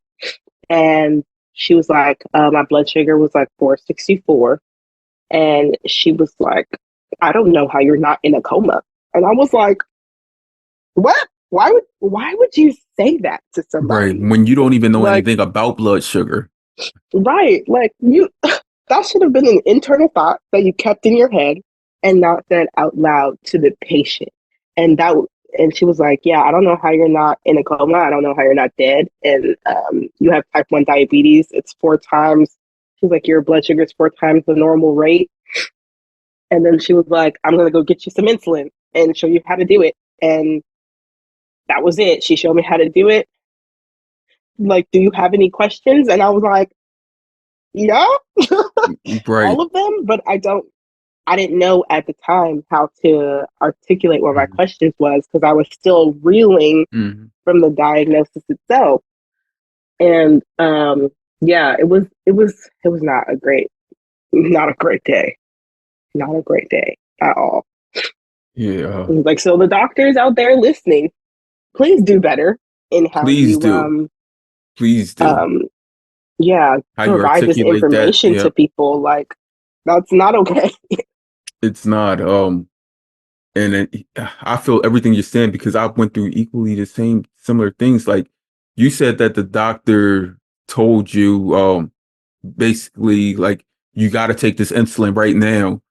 and she was like, my blood sugar was like 464. And she was like, I don't know how you're not in a coma. And I was like, what? Why would you say that to Right. somebody? When you don't even know Like, anything about blood sugar. right, like you that should have been an internal thought that you kept in your head and not said out loud to the patient. And and she was like, "Yeah, I don't know how you're not in a coma. I don't know how you're not dead. And you have type 1 diabetes. It's 4 times." She's like, "Your blood sugar is 4 times the normal rate." And then she was like, "I'm gonna go get you some insulin and show you how to do it." And that was it. She showed me how to do it. Like, "Do you have any questions?" And I was like, "Yeah." Right. All of them, but I didn't know at the time how to articulate what my Mhm. questions was because I was still reeling Mhm. from the diagnosis itself. And yeah, it was not a great day. Not a great day at all. Yeah. Like, so the doctors out there listening, please do better in how Please you do. Please do. um yeah, How you provide this articulate that. information to Yep. people. Like, that's not okay. It's not. I feel everything you're saying because I went through equally the same similar things. Like you said that the doctor told you, basically like you got to take this insulin right now.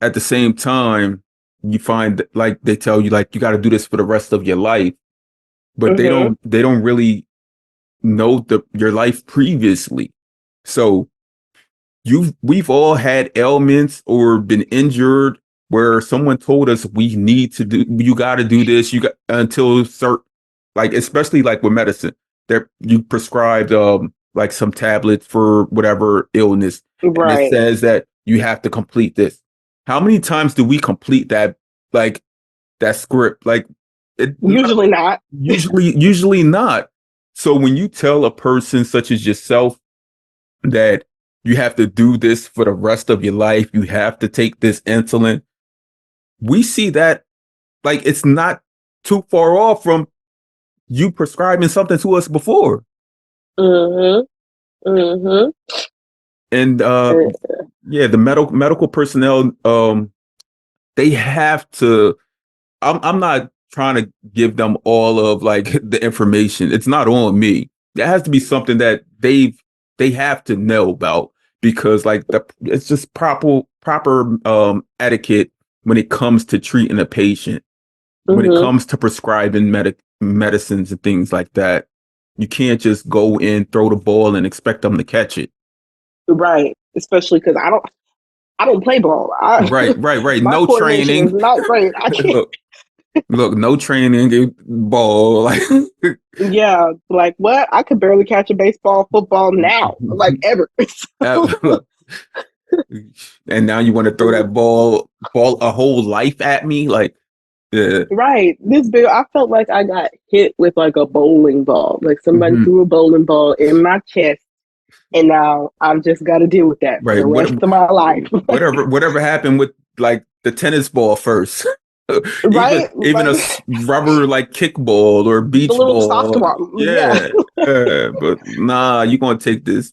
At the same time, you find that, like they tell you like you got to do this for the rest of your life, but Hmm. they don't really know your life previously. So we've all had ailments or been injured where someone told us we need to do, you got to do this, you got until certain, like especially like with medicine that you prescribed like some tablets for whatever illness, and it Right. says that you have to complete this. How many times do we complete that, like that script? Like it not, Usually not. usually not. So when you tell a person such as yourself that you have to do this for the rest of your life, you have to take this insulin, we see that like it's not too far off from you prescribing something to us before. Hmm. Hmm. And yeah, the medical personnel, they have to, I'm not trying to give them all of like the information. It's not on me. It has to be something that they have to know about, because like it's just proper etiquette when it comes to treating a patient, when it Hmm. comes to prescribing medicines and things like that. You can't just go in, throw the ball, and expect them to catch it. Right. Especially because I don't play ball. Right. My No coordination is training. not great. I can't. Look, no training, ball. Like, Yeah, like what? I could barely catch a baseball, football now, like ever. So, and now you want to throw that ball a whole life at me? Like, yeah. right. This bill, I felt like I got hit with like a bowling ball. Like somebody Mhm. threw a bowling ball in my chest, and now I've just got to deal with that for Right. the rest of my life. Whatever happened with like the tennis ball first? even Right? even a Like rubber like kickball or the beach little soft ball. one. Yeah. Yeah. But nah, you're gonna take this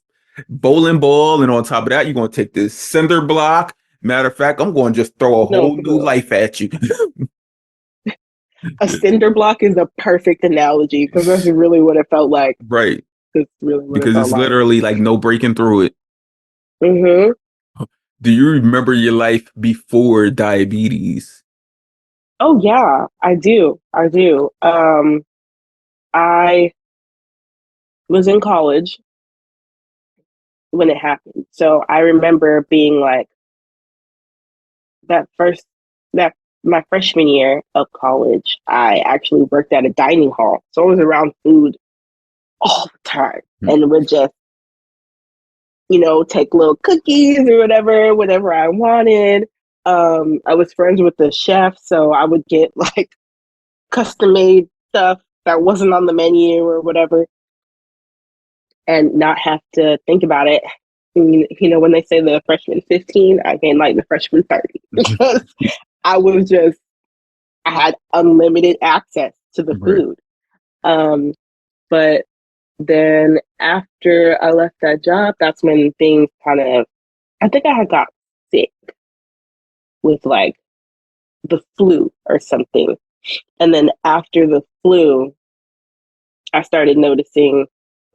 bowling ball, and on top of that, you're gonna take this cinder block. Matter of fact, I'm going to just throw a No, whole for new real. life at you. A cinder block is the perfect analogy because that's really what it felt like. Right. That's really what it Because felt it's like. literally like no breaking through it. Hmm. Do you remember your life before diabetes? Oh yeah, I do. I do. I was in college when it happened. So I remember being like that first that my freshman year of college, I actually worked at a dining hall. So I was around food all the time and would just, take little cookies or whatever I wanted. I was friends with the chef, so I would get like custom made stuff that wasn't on the menu or whatever and not have to think about it. When they say the freshman 15, I gained like the freshman 30 because I was just, I had unlimited access to the Right. food. Um, but then after I left that job, that's when things kind of, I think I had got sick with like the flu or something. And then after the flu, I started noticing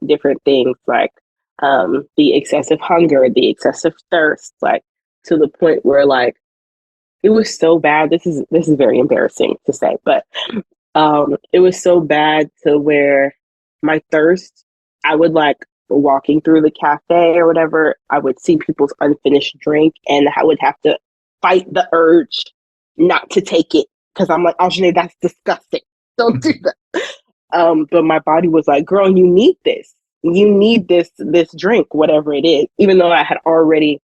different things like the excessive hunger, the excessive thirst, like to the point where like it was so bad. This is very embarrassing to say, but it was so bad to where my thirst, I would like walking through the cafe or whatever, I would see people's unfinished drink and I would have to fight the urge not to take it because I'm like, Aajahne, that's disgusting. Don't do that. But my body was like, girl, you need this. You need this drink, whatever it is, even though I had already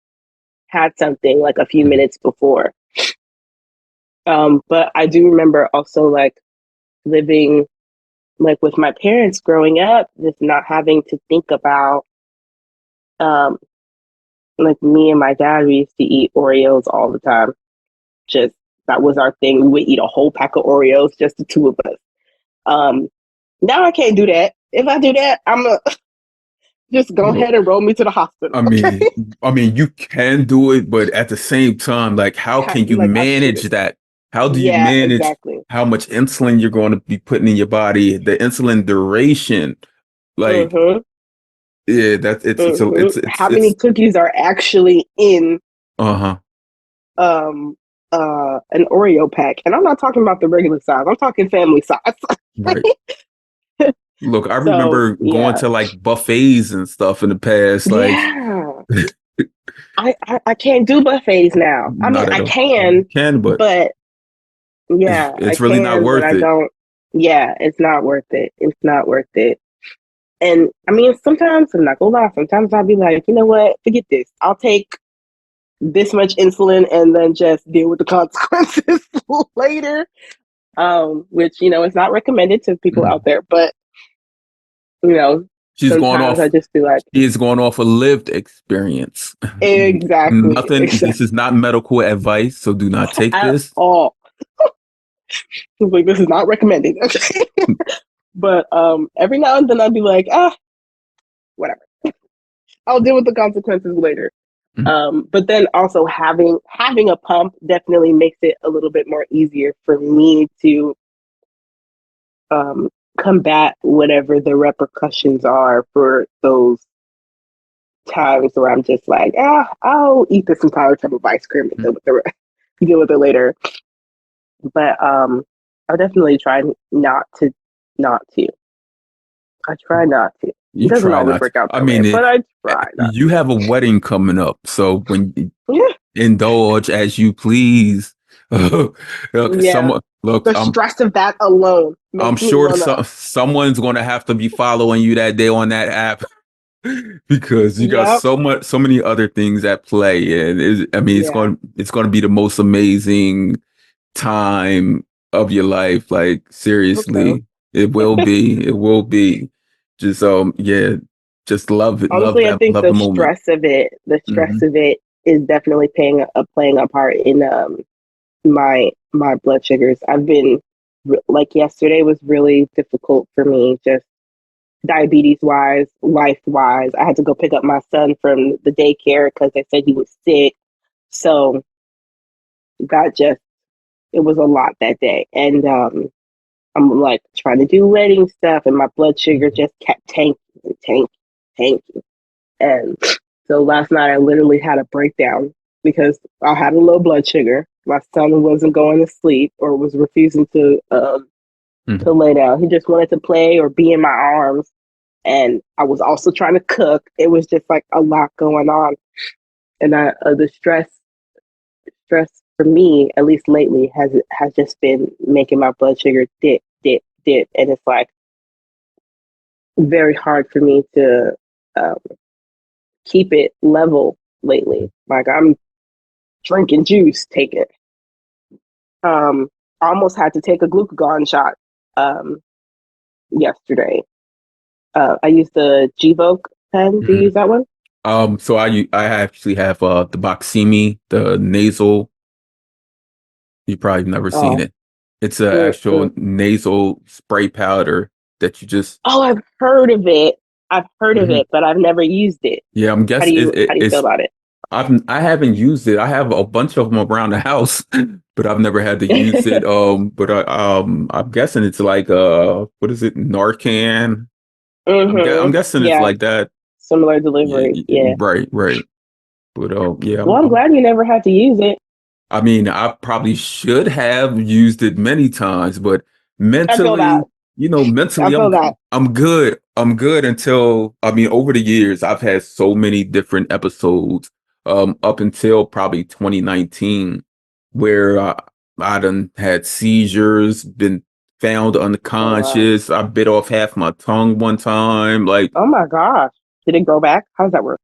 had something like a few minutes before. But I do remember also like living like with my parents growing up, just not having to think about, um, like me and my dad, we used to eat Oreos all the time. Just that was our thing. We would eat a whole pack of Oreos, just the two of us. Um, Now I can't do that. If I do that, I'm a just go Look, ahead and roll me to the hospital. I Okay. mean, you can do it, but at the same time, like, how can you Like I manage shouldn't. that? How do you Yeah, manage exactly. how much insulin you're going to be putting in your body, the insulin duration? Like, Mm-hmm. yeah, that's Mm-hmm. How many cookies are actually in uh-huh. um an Oreo pack? And I'm not talking about the regular size. I'm talking family size. Right. Look, I So remember going yeah. to like buffets and stuff in the past, like Yeah. I can't do buffets now. I mean not at I all. You can, can, but but it's yeah, I it's really not can, but worth I it. don't. Yeah, it's not worth it. It's not worth it. And I mean, sometimes I'm not gonna lie. Sometimes I'll be like, you know what? Forget this. I'll take this much insulin and then just deal with the consequences later. Which is not recommended to people out Mhm. there, but you know, She's going sometimes I off just be like, She is going off a lived experience. exactly, Nothing, exactly this is not medical advice, so do not take at this. all. Like this is not recommended. Okay, but every now and then I'll be like, whatever. I'll deal with the consequences later. Mhm. But then also having a pump definitely makes it a little bit more easier for me to um, combat whatever the repercussions are for those times where I'm just like, I'll eat this entire tub of ice cream and deal with it later. But I'll definitely try not to. I try not to. It You doesn't try always not to. work out I that way, mean, but I try not you have a wedding coming up, so when you to. indulge as you please. Look, Yeah, look, the stress of that alone I'm makes me sure wanna. someone's going to have to be following you that day on that app because you got Yep. so many other things at play, and I mean, Yeah. it's going to be the most amazing time of your life. Like Okay. seriously, it will be. It will be. Just yeah, just love it. Honestly, I think Love the moment. the stress Hmm. of it is definitely playing a part in my blood sugars. I've been like yesterday was really difficult for me, just diabetes wise, life wise. I had to go pick up my son from the daycare because they said he was sick. So that just it was a lot that day, and I'm like trying to do wedding stuff, and my blood sugar just kept tanking and tanking. And so last night I literally had a breakdown because I had a low blood sugar. My son wasn't going to sleep or was refusing to Hmm. lay down. He just wanted to play or be in my arms. And I was also trying to cook. It was just like a lot going on, and the stress for me, at least lately, has just been making my blood sugar dip, and it's like very hard for me to um, keep it level lately. Like I'm drinking juice, take it. I almost had to take a glucagon shot um, yesterday. I used the Gvoke pen. Do you Hmm. use that one? So I actually have the Boximi, the nasal. You probably never seen Oh, it. It's an actual mm-mm. nasal spray powder that you just. Oh, I've heard of it. I've heard of Mhm. it, but I've never used it. Yeah, I'm How do guessing you how do you feel it's. about it? I haven't used it. I have a bunch of them around the house, but I've never had to use it. But I'm guessing it's like what is it, Narcan? I'm guessing it's Yeah, like that. similar Yeah, delivery. Yeah. right, right. But yeah, Well, I'm glad you never had to use it. I mean, I probably should have used it many times, but I feel that. mentally, I mentally, feel that. I'm good. I'm good until, I mean, over the years, I've had so many different episodes, up until probably 2019, where I done had seizures, been found Oh wow. unconscious. I bit off half my tongue one time. Like, Oh my gosh. Did it grow back? How does that work?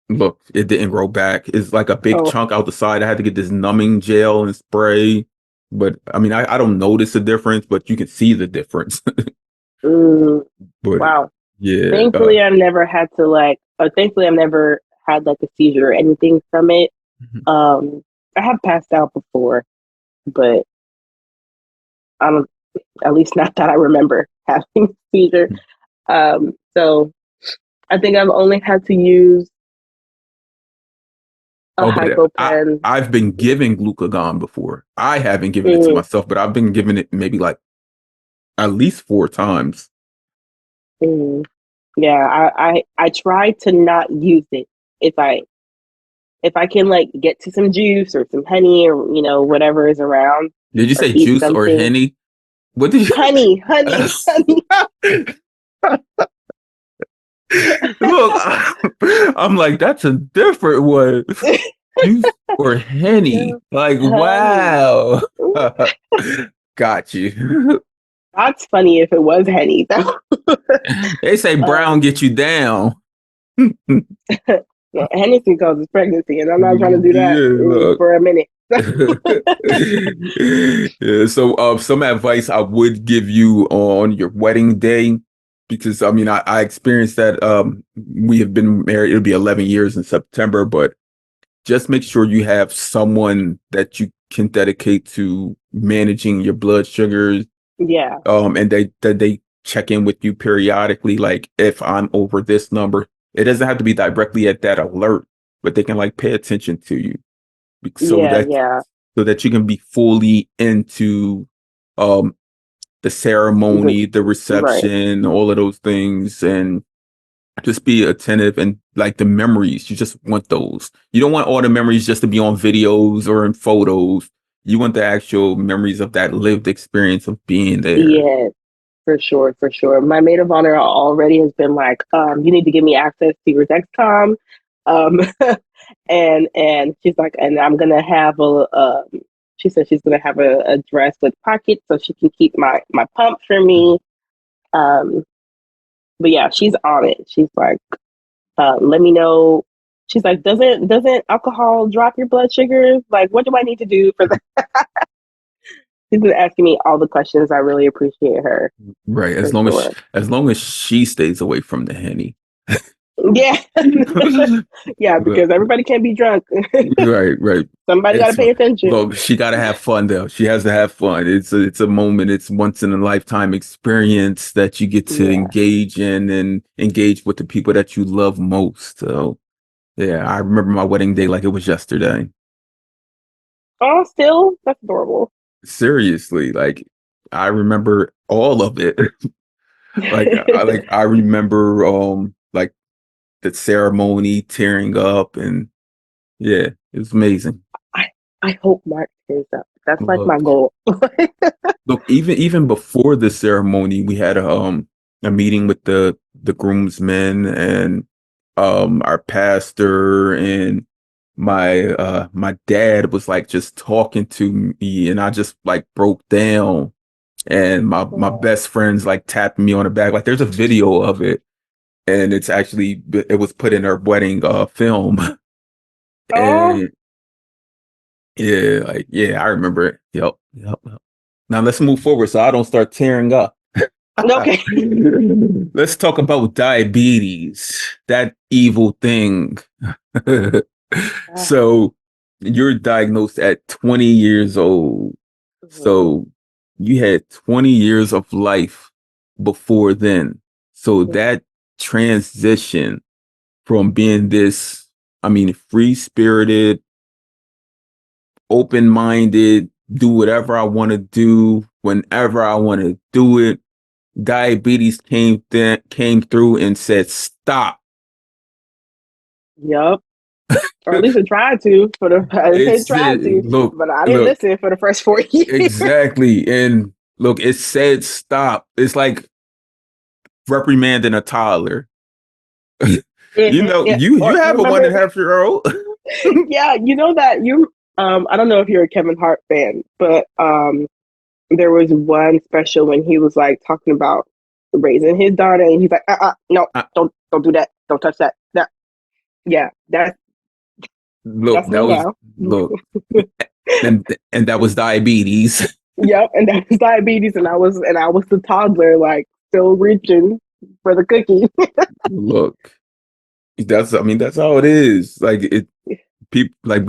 look, it didn't grow back. It's like a big Oh, chunk out the side. I had to get this numbing gel and spray. But I mean, I don't notice the difference, but you can see the difference. Mm, But wow. yeah, Thankfully, I've never had to like. Thankfully, I've never had like a seizure or anything from it. Um, I have passed out before, but I don't. At least not that I remember having a seizure. So I think I've only had to use a oh, but hypopen. I've been giving glucagon before. I haven't given it to Mm, myself, but I've been giving it maybe like at least 4 times. mm. Yeah, I try to not use it if I can like get to some juice or some honey or whatever is around Did you or say eat juice or something. henny? What did Honey, honey, honey. Look, I'm like, that's a different one. Juice or henny? Yeah, Like, honey. wow. Got you. That's funny if it was honey though. They say brown um, get you down. well, Hennessy causes pregnancy, and I'm not trying to do that Yeah, look. for a minute. Yeah, so some advice I would give you on your wedding day, because I mean I experienced that. We have been married, it'll be 11 years in September, but just make sure you have someone that you can dedicate to managing your blood sugars, Yeah, and they check in with you periodically, like if I'm over this number. It doesn't have to be directly at that alert, but they can like pay attention to you, so yeah, that yeah. you can be fully into um the The, ceremony, the right. reception, all of those things, and just be attentive. And like the memories, you just want those. You don't want all the memories just to be on videos or in photos. You want the actual memories of that lived experience of being there. Yeah, for sure, for sure. My maid of honor already has been like, you need to give me access to your Dexcom. Um, and she's like, and I'm gonna have she said she's gonna have a dress with pockets so she can keep my pump for me. Um, but yeah, she's on it. She's like, let me know. She's like, doesn't alcohol drop your blood sugars? Like, what do I need to do for that? She's been asking me all the questions. I really appreciate her Right. for sure. As long as she stays away from the henny. Yeah, yeah, because everybody can't be drunk. Right, right. Somebody got to It's pay attention. look, she got to have fun though. She has to have fun. It's a moment. It's once in a lifetime experience that you get to Yeah. engage in and engage with the people that you love most. So yeah, I remember my wedding day like it was yesterday. Oh, still, that's adorable. Seriously, like I remember all of it. I remember like the ceremony tearing up, and yeah, it was amazing. I I hope Mark stays up. That's like my Look, goal. look, even before the ceremony, we had a meeting with the groomsmen and our pastor, and my dad was like just talking to me, and I just like broke down, and my Oh, best friends like tapped me on the back. Like there's a video of it, and it was put in our wedding film. oh, And yeah, like yeah, I remember it. Yep. Now let's move forward so I don't start tearing up. okay. Let's talk about diabetes, that evil thing. So you're diagnosed at 20 years old. Mhm, So you had 20 years of life before then. So mhm. that transition from being this, I mean, free spirited, open minded, do whatever I want to do whenever I want to do it. Diabetes came through and said, "Stop." Yep. Or at least I tried to I It say tried said, to, "Look, but I didn't look, listen for the first 4 years. exactly." And look, it said, "Stop." It's like reprimanding a toddler. Yeah. You Or have a one remember, and a half year old. yeah, you know that you I don't know if you're a Kevin Hart fan, but there was one special when he was like talking about raising his daughter and he's like, no, I- don't do that. Don't touch that. That yeah, Look, that's me now. look, and that was diabetes. Yep, and that was diabetes and I was the toddler like Still reaching for the cookie. Look, that's how it is. Like it people like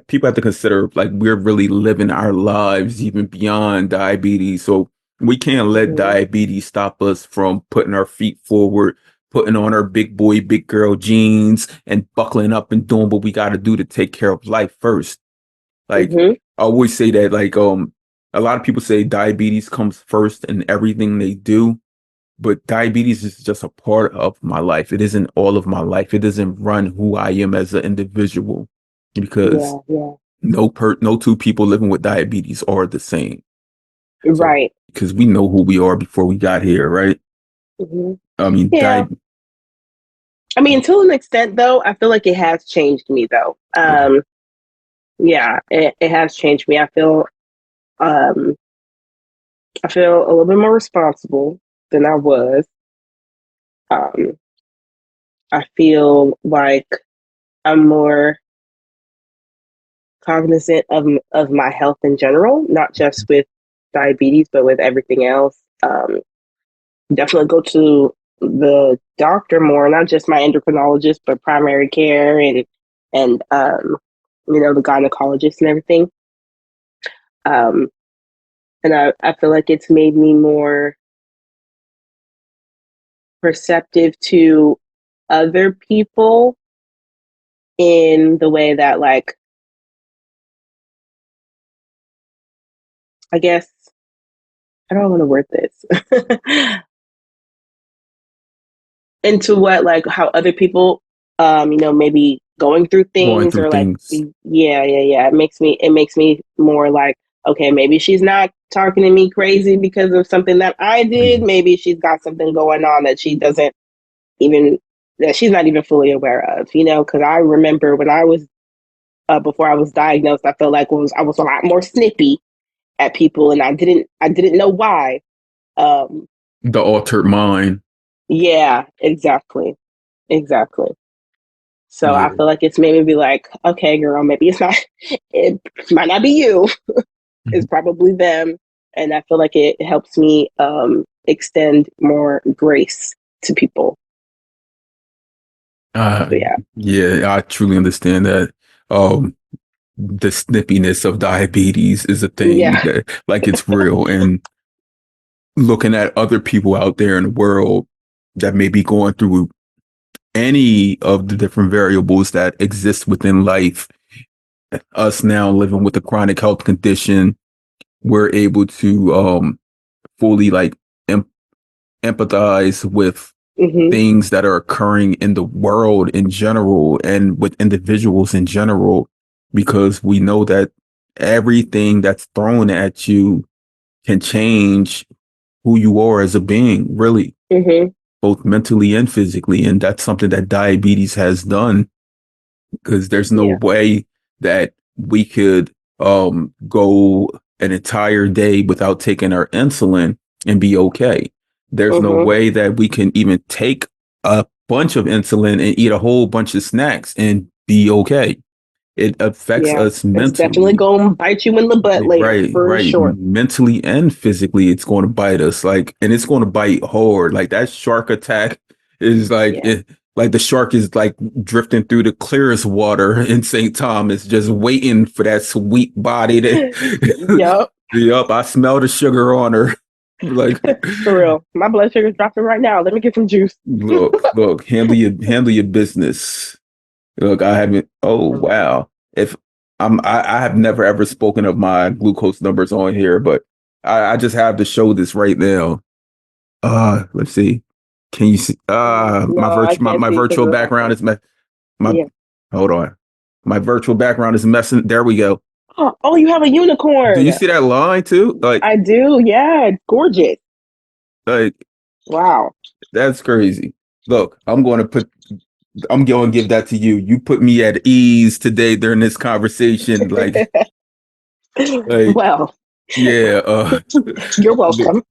people have to consider like we're really living our lives even beyond diabetes. So we can't let Hmm. diabetes stop us from putting our feet forward, putting on our big boy, big girl jeans and buckling up and doing what we got to do to take care of life first. Like Hmm. I always say that a lot of people say diabetes comes first in everything they do, but diabetes is just a part of my life. It isn't all of my life. It doesn't run who I am as an individual because Yeah, yeah. no two people living with diabetes are the same. So Right. because we know who we are before we got here, right? Hmm. I mean, Yeah. I mean, to an extent, though, I feel like it has changed me, though. Yeah, it has changed me. Um, I feel a little bit more responsible than I was. Um, I feel like I'm more cognizant of my health in general, not just with diabetes, but with everything else. Definitely go to the doctor more, not just my endocrinologist, but primary care and the gynecologist and everything. Um, and I feel like it's made me more perceptive to other people in the way that, like, I guess, I don't want to word this into what, like, how other people, maybe going through going things, through or like, things. yeah. It makes me more like, okay, maybe she's not talking to me crazy because of something that I did. Maybe she's got something going on that even she's not even fully aware of, because I remember when I was before I was diagnosed, I felt like I was a lot more snippy at people, and I didn't know why. Um, The altered mind. yeah, exactly. So I Yeah. feel like it's made me be like, okay, girl, maybe it might not be you. It's probably them, and I feel like it helps me extend more grace to people. Uh, So yeah, yeah, I truly understand that. Um, the snippiness of diabetes is a thing yeah, that like it's real. And looking at other people out there in the world that may be going through any of the different variables that exist within life, us now living with a chronic health condition, we're able to fully like em- empathize with hmm, things that are occurring in the world in general and with individuals in general, because we know that everything that's thrown at you can change who you are as a being, really, hmm, both mentally and physically. And that's something that diabetes has done, because there's no yeah, way that we could go an entire day without taking our insulin and be okay. There's no hmm, way that we can even take a bunch of insulin and eat a whole bunch of snacks and be okay. It affects yeah. us It's definitely mentally. gonna bite you in the butt later, Right, for right. sure. Mentally and physically, it's going to bite us. Like, and it's going to bite hard. Like that shark attack is Yeah. like the shark is like drifting through the clearest water in St. Thomas, just waiting for that sweet body to. Yup. Yup, I smell the sugar on her. Like, For real. My blood sugar's dropping right now. Let me get some juice. look, handle your business. Look, I haven't. Oh wow. If I have never ever spoken of my glucose numbers on here, but I just have to show this right now. Let's see. Can you see? No, I can't My see because virtual of my background phone. is my. Yeah. Hold on. My virtual background is messing. There we go. Oh, you have a Do you unicorn. see that line too? I do. Yeah, it's gorgeous. Like Wow. that's crazy. Look, I'm going to give that to you. You put me at ease today during this conversation. Like, Well, yeah. you're welcome.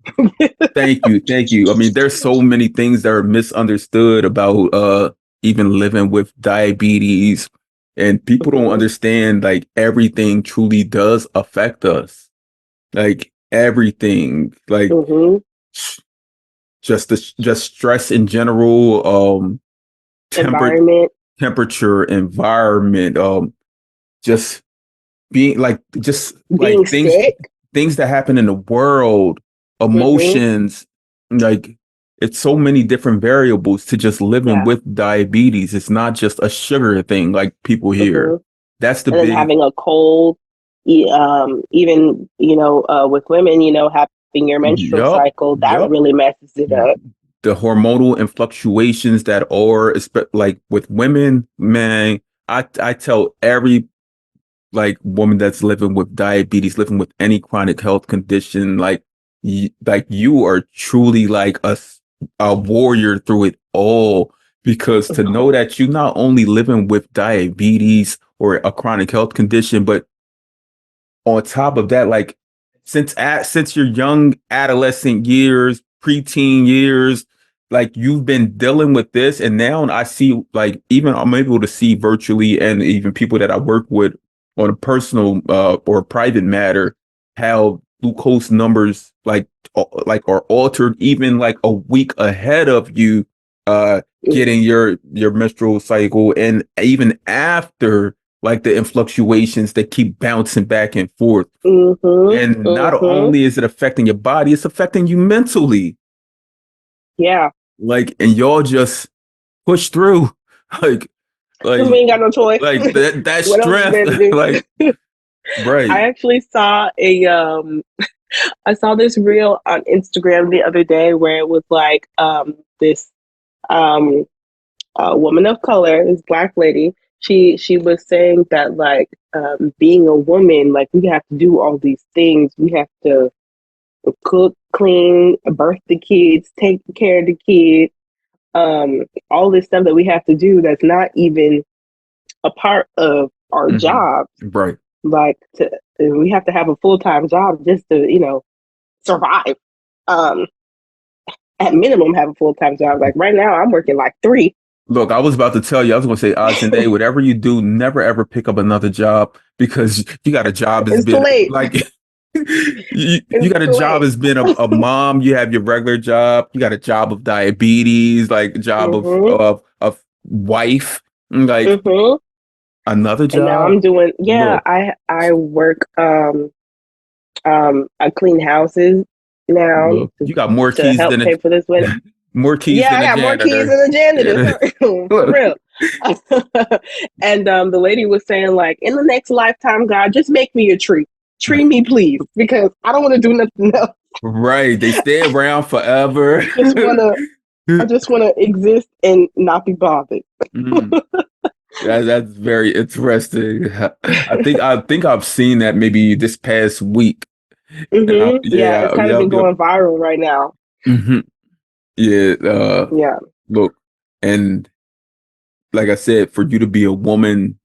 Thank you. Thank you. I mean, there's so many things that are misunderstood about even living with diabetes, and people don't Hmm. understand like everything truly does affect us. Like everything. Like Hmm. just stress in general, temper Environment, temperature, environment, just just like being sick. things that happen in the world, Mm-hmm. emotions, like it's so many different variables to just living Yeah. with diabetes. It's not just a sugar thing like people Mm-hmm. hear. That's the And then big. having a cold, even with women, having your menstrual Yup, cycle, that yup. really messes it up. The hormonal and fluctuations that are like with women, man. I tell every like woman that's living with diabetes, living with any chronic health condition, like you are truly like a warrior through it all. Because to know that you not only living with diabetes or a chronic health condition, but on top of that, like since your young adolescent years, preteen years, like you've been dealing with this, and now I see like even I'm able to see virtually, and even people that I work with on a personal or private matter, how glucose numbers like are altered even like a week ahead of you getting your menstrual cycle, and even after like the fluctuations that keep bouncing back and forth. Mm-hmm. And not Mm-hmm. only is it affecting your body, it's affecting you mentally. Yeah. Like, and y'all just push through. Like, Because we like, ain't got no choice. like that What else we strength. gonna do? Like, I right. actually saw I saw this reel on Instagram the other day where it was like this um woman of color, this black lady. She was saying that like being a woman, like we have to do all these things. We have to cook, clean, birth the kids, take care of the kids, all this stuff that we have to do that's not even a part of our Hmm. jobs. Right. Like we have to have a full-time job just to, survive. Um, at minimum have a full-time job. Like right now I'm working like three. Look, I was about to tell you, I was going to say, Aajahne, whatever you do, never ever pick up another job because you got a job as It's too being late. like you It's got a too job late. as being a mom, you have your regular job, you got a job of diabetes, like a job Mm-hmm. of wife, like Mm-hmm. another And now job. I'm doing, yeah, Look, I work I clean houses now look, you got more to keys help than pay for this winter. more keys Yeah, than I a got more keys janitor. than a janitor, Yeah. for Look. real. And the lady was saying, like, in the next lifetime, God, just make me a tree. Tree me, please, because I don't want to do nothing else. Right. They stay around forever. Just wanna, I just want to exist and not be bothered. Mm. That's very interesting. I think I've seen that maybe this past week. And Yeah, it's yeah, kind of yep, been yep. going viral right now. Hmm. Yeah, Yeah. look, and like I said, for you to be a woman,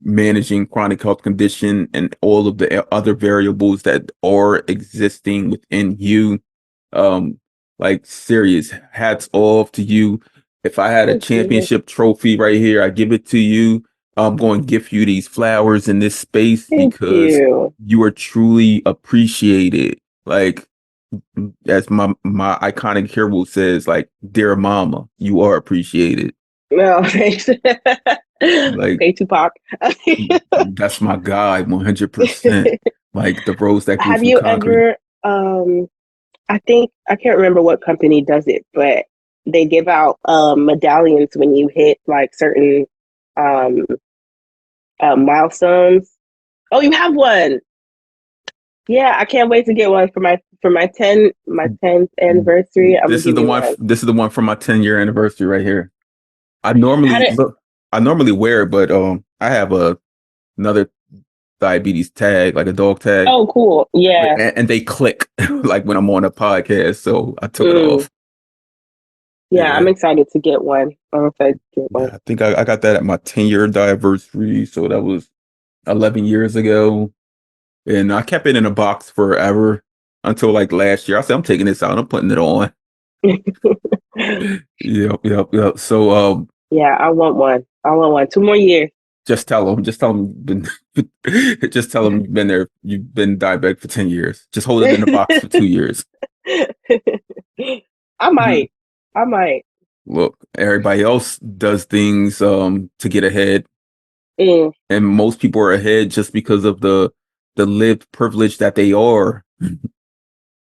managing chronic health condition and all of the other variables that are existing within you, um, like serious hats off to you. If I had a Thank you. championship trophy right here, I give it to you. I'm going to gift you these flowers in this space Thank because you. you are truly appreciated. Like as my iconic hero says, like, dear mama, you are appreciated. No, thanks. Like Okay, Tupac. that's my guy, 100%. Like the rose that grew Have from you concrete. ever, I think, I can't remember what company does it, but they give out medallions when you hit like certain um, milestones. Oh, you have one. Yeah, I can't wait to get one for my 10th anniversary. I'm gonna This is give the you one. one. This is the one for my 10-year anniversary right here. I How normally did look. I normally wear it, but I have another diabetes tag, like a dog tag, Oh, cool. but, Yeah. and they click like when I'm on a podcast, so I took it Mm. off. Yeah, Yeah, I'm excited to get one. I'm excited to get one. I think I got that at my 10-year anniversary, so that was 11 years ago, and I kept it in a box forever until like last year. I said I'm taking this out. I'm putting it on. Yep, yep, yep. So Yeah, I want one. I want one. 2 more years. just tell them you've been, just tell them you've been there. You've been diabetic for 10 years. Just hold it in the box for 2 years. I might. I might. Look, everybody else does things to get ahead, Mm. and most people are ahead just because of the lived privilege that they are.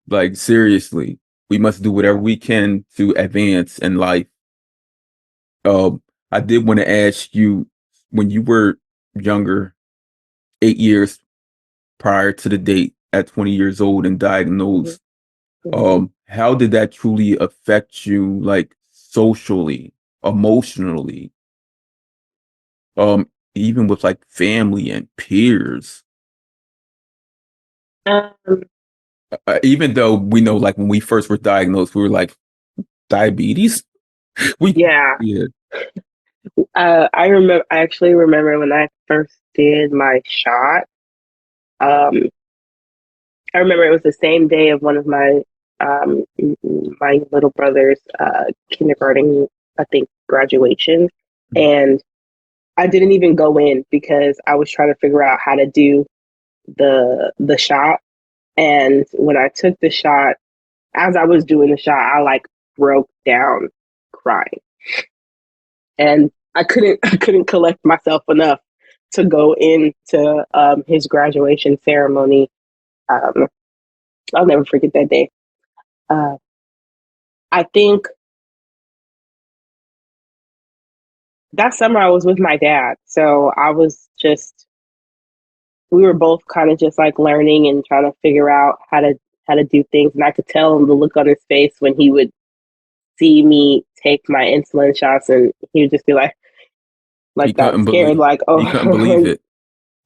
Like seriously, we must do whatever Yeah. we can to advance in life. Um, I did want to ask you, when you were younger, 8 years prior to the date, at 20 years old and Hmm. diagnosed, Hmm. how did that truly affect you, like socially, emotionally, even with like family and peers? Um, Even though we know, like when we first were diagnosed, we were like, diabetes. We yeah. yeah. I remember. I actually remember when I first did my shot. Um, I remember it was the same day of one of my little brother's kindergarten, I think, graduation, and I didn't even go in because I was trying to figure out how to do the shot. And when I took the shot, as I was doing the shot, I like broke down crying, and I couldn't collect myself enough to go into his graduation ceremony. Um, I'll never forget that day. Uh, I think that summer I was with my dad, so I was just we were both kind of just like learning and trying to figure out how to do things, and I could tell the look on his face when he would see me take my insulin shots, and he would just be like He that couldn't scared, believe like, he couldn't believe oh. it.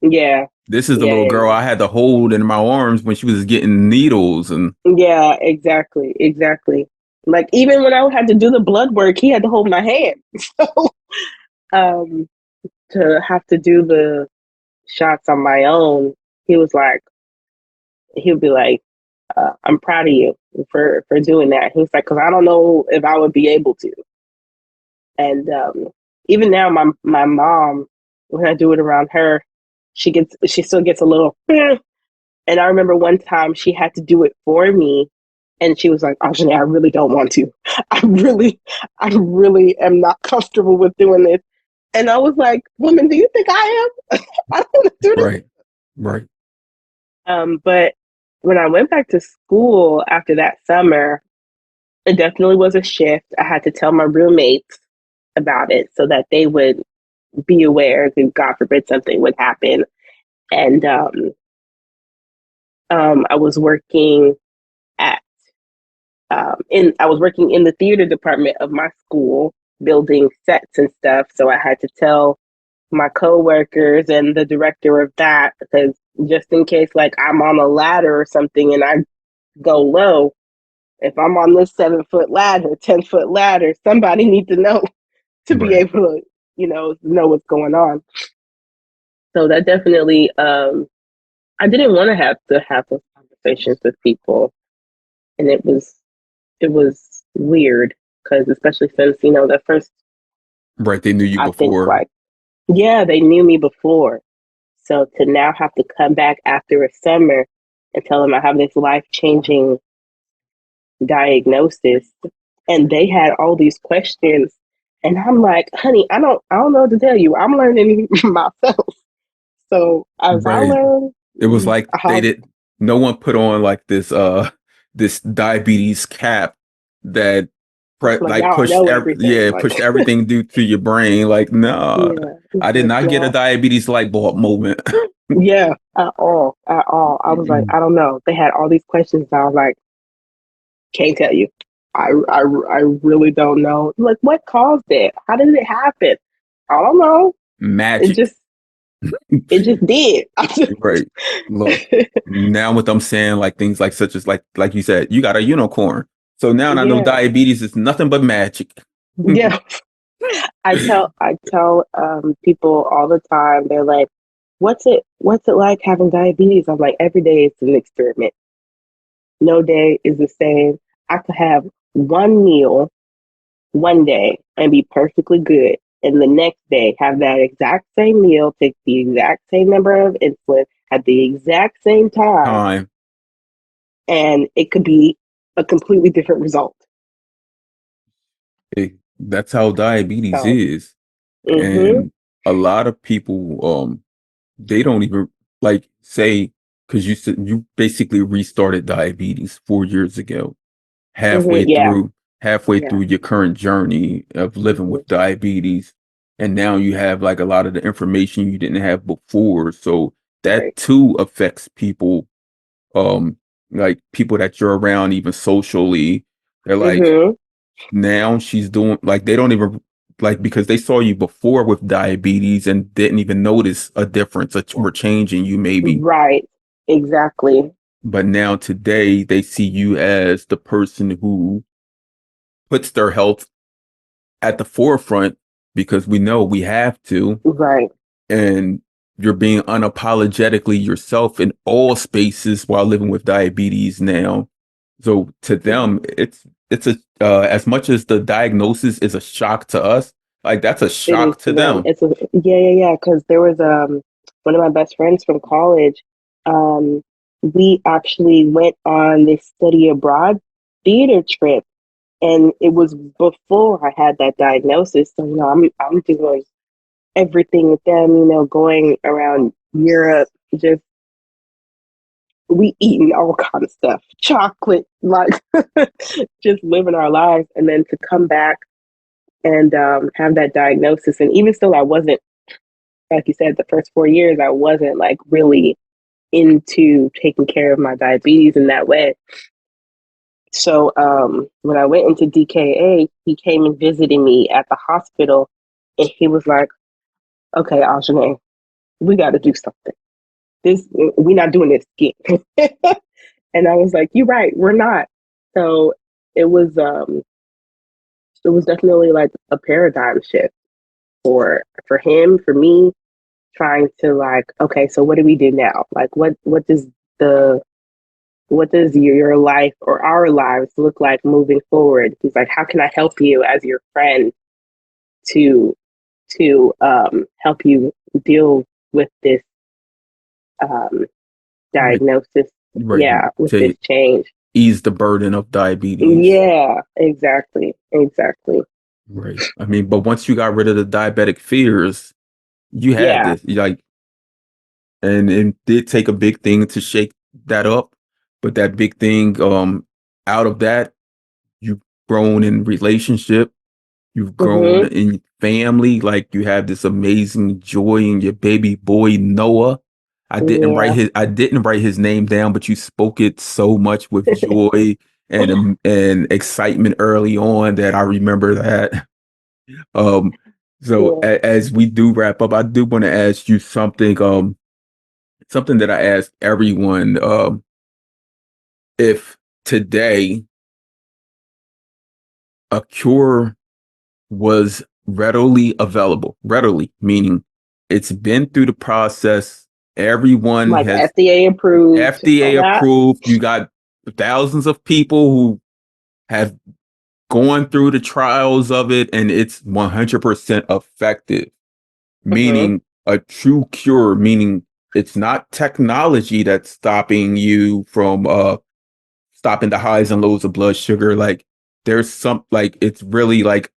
Yeah, This is the yeah, little girl yeah, I had to hold in my arms when she was getting needles and yeah, exactly, exactly. Like even when I had to do the blood work, he had to hold my hand. So um, to have to do the shots on my own, he was like, he would be like, "I'm proud of you for doing that." He's like, "Cause I don't know if I would be able to." And even now, my mom, when I do it around her, she still gets a little. And I remember one time she had to do it for me, and she was like, "Aajahne, I really don't want to. I really am not comfortable with doing this." And I was like, "Woman, do you think I am? I don't want to do this." right, right. But when I went back to school after that summer, it definitely was a shift. I had to tell my roommates about it so that they would be aware if God forbid something would happen. And I was working at I was working in the theater department of my school, building sets and stuff. So I had to tell my coworkers and the director of that, because just in case, like I'm on a ladder or something and I go low, if I'm on this 7 foot ladder, 10 foot ladder, somebody needs to know to be Right. able to, know what's going on. So that definitely, I didn't want to have those conversations with people, and it was weird because especially since the first, Right. They knew you I think, before. like, yeah, they knew me before, so to now have to come back after a summer and tell them I have this life changing diagnosis, and they had all these questions, and I'm like, honey, I don't know what to tell you. I'm learning myself. So as I Right. learn, It was like they I'll, did no one put on like this diabetes cap that like, like now I know everything. Like, pushed everything due to your brain. Like, no, yeah, I did like, not get a no, diabetes light bulb moment. yeah, at all, at all. I was like, I don't know. They had all these questions. And I was like, can't tell you. I really don't know. Like, what caused it? How did it happen? I don't know. It Magic. just, it just did. I just, Right. Look, now what I'm saying, like things like such as like you said, you got a unicorn. So now I know yeah, diabetes is nothing but magic. yeah. I tell people all the time. They're like, What's it like having diabetes?" I'm like, every day is an experiment. No day is the same. I could have one meal one day and be perfectly good, and the next day have that exact same meal, take the exact same number of insulin at the exact same time, Time. and it could be a completely different result. That's how diabetes So, is. mm-hmm, And a lot of people, they don't even like say, because you said you basically restarted diabetes 4 years ago, halfway mm-hmm, yeah, through, halfway yeah, through your current journey of living mhm, with diabetes. And now you have like a lot of the information you didn't have before. So that right, too affects people, um, like people that you're around, even socially. They're like, mm-hmm, now she's doing like they don't even like because they saw you before with diabetes and didn't even notice a difference, or change in you maybe. right, exactly. But now today they see you as the person who puts their health at the forefront because we know we have to, Right. and you're being unapologetically yourself in all spaces while living with diabetes now. So to them, Mhm. it's a as much as the diagnosis is a shock to us, like that's a It is shock to to them. them. It's a yeah, yeah, yeah. Because there was one of my best friends from college. Um, we actually went on this study abroad theater trip, and it was before I had that diagnosis. So I'm doing everything with them. Going around Europe, just we eating all kind of stuff, chocolate, like just living our lives, and then to come back and have that diagnosis, and even still, I wasn't like you said, the first 4 years, I wasn't like really into taking care of my diabetes in that way. So when I went into DKA, he came and visited me at the hospital, and he was like, "Okay, Aajahne, we got to do something. This we're not doing this again." And I was like, "You're right, we're not." So it was um, it was definitely like a paradigm shift for him, for me, trying to like, okay, so what do we do now? Like, the what does your life or our lives look like moving forward? He's like, how can I help you as your friend to help you deal with this um, Right, diagnosis? right. Yeah, with this To change. ease the burden of diabetes. Yeah, exactly, exactly. Right. I mean, but once you got rid of the diabetic fears, you had Yeah. this, like, and it did take a big thing to shake that up. But that big thing, out of that, you've grown in relationship, you've grown Mhm. in family, like you have this amazing joy in your baby boy Noah. Yeah. I didn't write his name down, but you spoke it so much with joy and excitement early on that I remember that. Um, so Yeah. as we do wrap up, I do want to ask you something, something that I ask everyone, if today a cure was readily meaning it's been through the process, everyone Like has FDA approved, all FDA that. approved, you got thousands of people who have gone through the trials of it and it's 100% effective, Mhm. meaning a true cure, meaning it's not technology that's stopping you from stopping the highs and lows of blood sugar. Like there's some like it's really like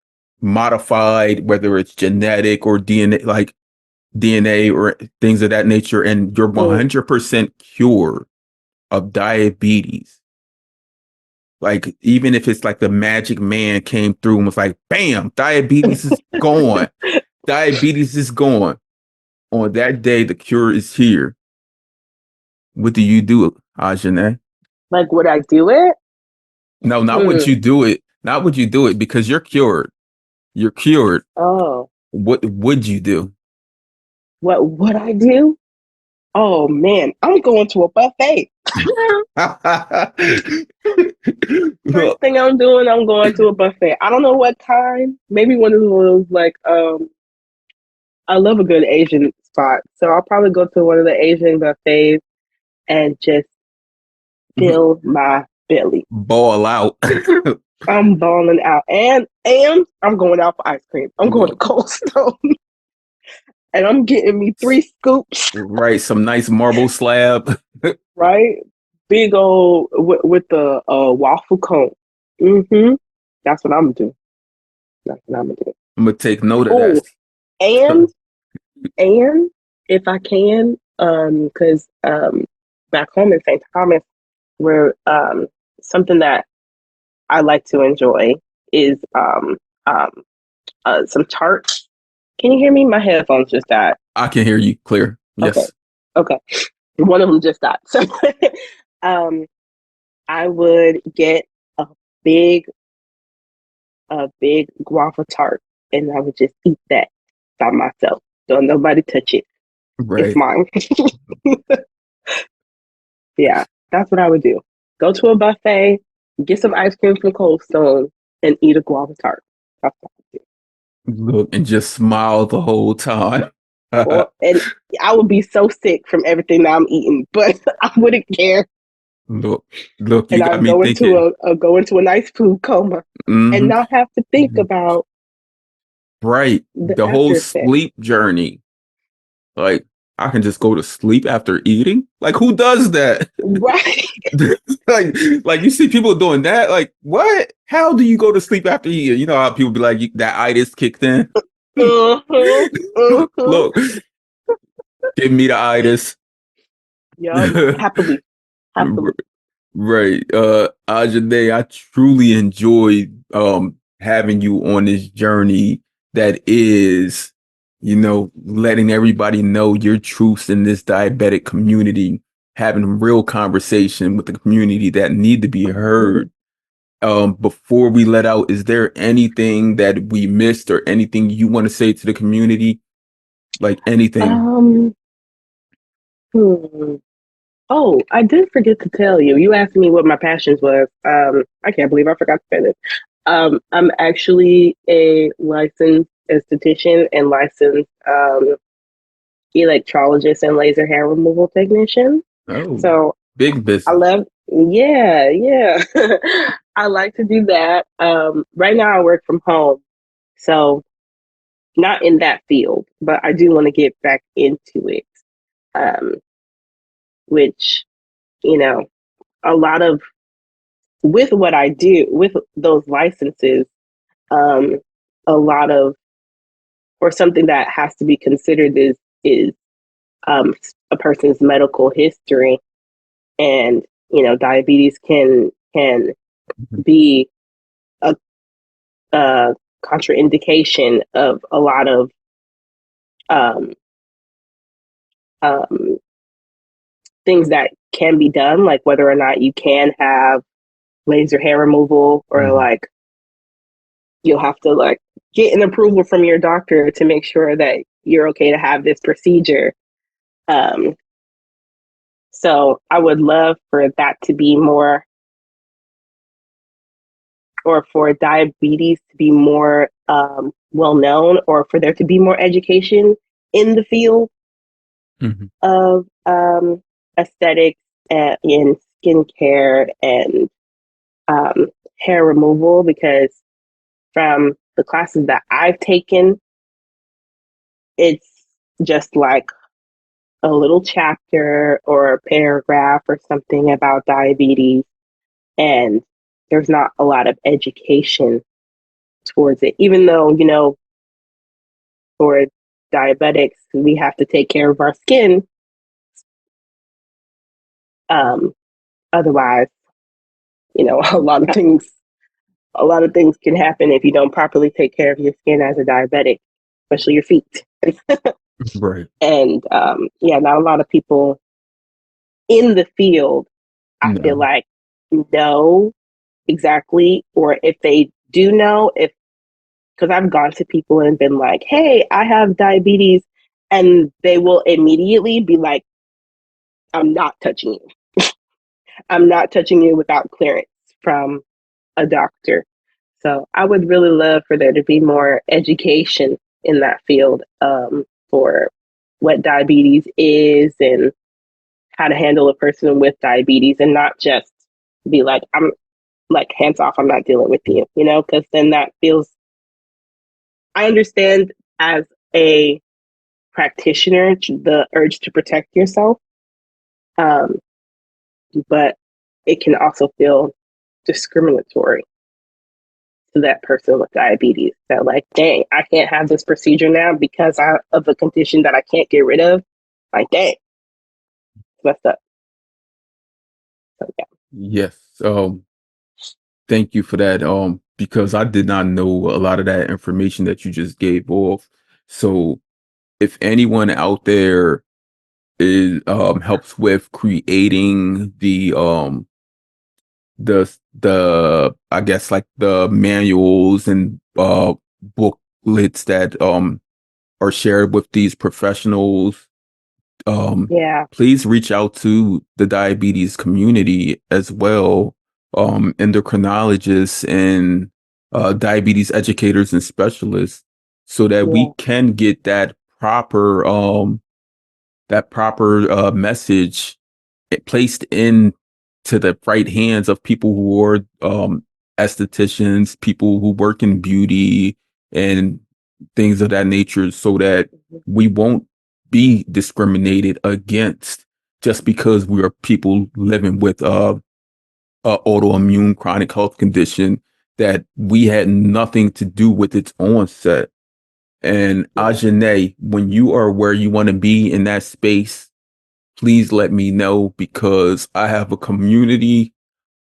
modified, whether it's genetic or DNA or things of that nature, and you're Mm. 100% cured of diabetes. Like even if it's like the magic man came through and was like, bam, diabetes is gone. Diabetes is gone. On that day, the cure is here. What do you do, Ajane? Like, would I do it? No, not would Hmm. you do it. Not would you do it because you're cured. You're cured. Oh, What would you do? what would I do? Oh man, I'm going to a buffet. First Well, thing I'm doing, I'm going to a buffet. I don't know what kind. Maybe one of those like I love a good Asian spot. So I'll probably go to one of the Asian buffets and just fill my belly. ball out. I'm balling out. And I'm going out for ice cream. I'm going to Cold Stone and I'm getting me 3 scoops, Right, some nice marble slab. right? Big old with the waffle cone. Mm-hmm. That's what I'm doing. That's what I'm gonna do. I'm gonna take note of that. Oh, and and if I can, because back home in St. Thomas, where something that I like to enjoy is um some tarts. Can you hear me? My headphones just died. I can hear you clear. Okay, Yes. okay. One of them just died. So, um, I would get a big guava tart, and I would just eat that by myself. Don't nobody touch it. It's Right. mine. Yeah, that's what I would do. Go to a buffet, get some ice cream from Cold Stone, and eat a guava tart. That's what I would do. Look and just smile the whole time. And I would be so sick from everything that I'm eating, but I wouldn't care. Look, look, you And I got would me go into thinking. a nice food coma and Hmm. not have to think about Right. the The whole after effects. sleep journey. Like, I can just go to sleep after eating. Like, who does that? Right. like, like you see people doing that. Like, what? How do you go to sleep after eating? You know how people be like, that itis kicked in. Uh-huh. Uh-huh. Look, give me the itis. Yep. Happily. Happily. Right. Aajahne, I truly enjoyed having you on this journey that is, letting everybody know your truths in this diabetic community, having real conversation with the community that need to be heard. Before we let out, is there anything that we missed or anything you want to say to the community? Like anything? Um hmm. Oh, I did forget to tell you. You asked me what my passions was. I can't believe I forgot to say this. I'm actually a licensed esthetician and licensed electrologist and laser hair removal technician. Oh, So big I business. love, yeah, yeah. I like to do that. Right now I work from home, so not in that field, but I do want to get back into it. Um, which, you know, a lot of with what I do with those licenses, um, a lot of or something that has to be considered is a person's medical history, and diabetes can be a, a contraindication of a lot of um, um, things that can be done, like whether or not you can have laser hair removal, or Mhm. like you'll have to like get an approval from your doctor to make sure that you're okay to have this procedure. Um, so I would love for that to be more, or for diabetes to be more well known, or for there to be more education in the field Mhm. of aesthetics and in skincare and um, hair removal, because from the classes that I've taken, it's just like a little chapter or a paragraph or something about diabetes, and there's not a lot of education towards it, even though, for diabetics, we have to take care of our skin. Um, Otherwise, a lot of things can happen if you don't properly take care of your skin as a diabetic, especially your feet. Right. And yeah, not a lot of people in the field, I feel No. like, know exactly, or if they do know, if because I've gone to people and been like, "Hey, I have diabetes," and they will immediately be like, "I'm not touching you. I'm not touching you without clearance from a doctor." So I would really love for there to be more education in that field, for what diabetes is and how to handle a person with diabetes, and not just be like, "I'm like, hands off, I'm not dealing with you," because then that feels, I understand as a practitioner the urge to protect yourself, um, but it can also feel discriminatory to that person with diabetes. So like, dang, I can't have this procedure now because of a condition that I can't get rid of. Like, dang, it's messed up. So yeah. Yes. Thank you for that. Because I did not know a lot of that information that you just gave off. So if anyone out there is helps with creating the I guess like the manuals and booklets that are shared with these professionals, Yeah. please reach out to the diabetes community as well, endocrinologists and diabetes educators and specialists, so that we Yeah. can get that proper message placed in to the right hands of people who are estheticians, people who work in beauty and things of that nature, so that Mhm. we won't be discriminated against just because we are people living with a autoimmune chronic health condition that we had nothing to do with its onset. And Yeah. Aajahne, when you are where you want to be in that space, please let me know, because I have a community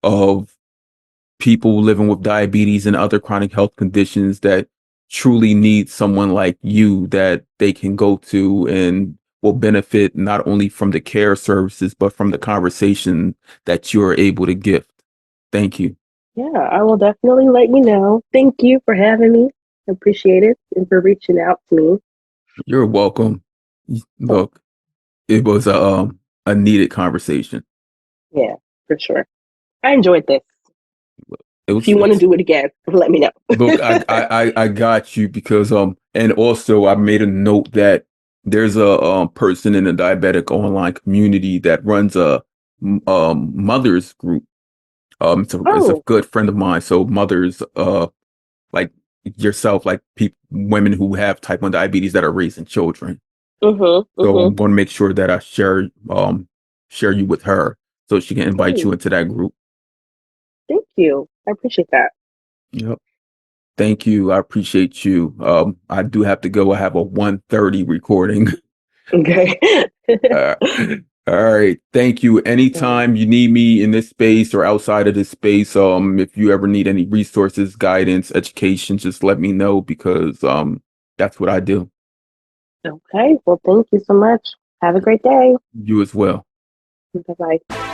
of people living with diabetes and other chronic health conditions that truly need someone like you that they can go to and will benefit not only from the care services, but from the conversation that you're able to gift. Thank you. Yeah, I will definitely let you know. Thank you for having me. I appreciate it and for reaching out to me. You're welcome. So Look, it was a needed conversation. yeah, for sure. I enjoyed this. It If was you want to it's do it again, let me know. Look, I got you, because and also I made a note that there's a person in the diabetic online community that runs a mothers group. It's a Oh, good friend of mine. So mothers like yourself, like women who have type 1 diabetes that are raising children. mm-hmm, So mm-hmm. I'm going to make sure that I share you with her so she can invite you Great. into that group. Thank you. I appreciate that. Yep. Thank you. I appreciate you. I do have to go. I have a 1:30 recording. Okay. Uh, all right. Thank you. All Anytime you need me in this space or outside of this space, if you ever need any resources, guidance, education, just let me know, because that's what I do. right. Okay. Well, thank you so much. Have a great day. You as well. Bye bye.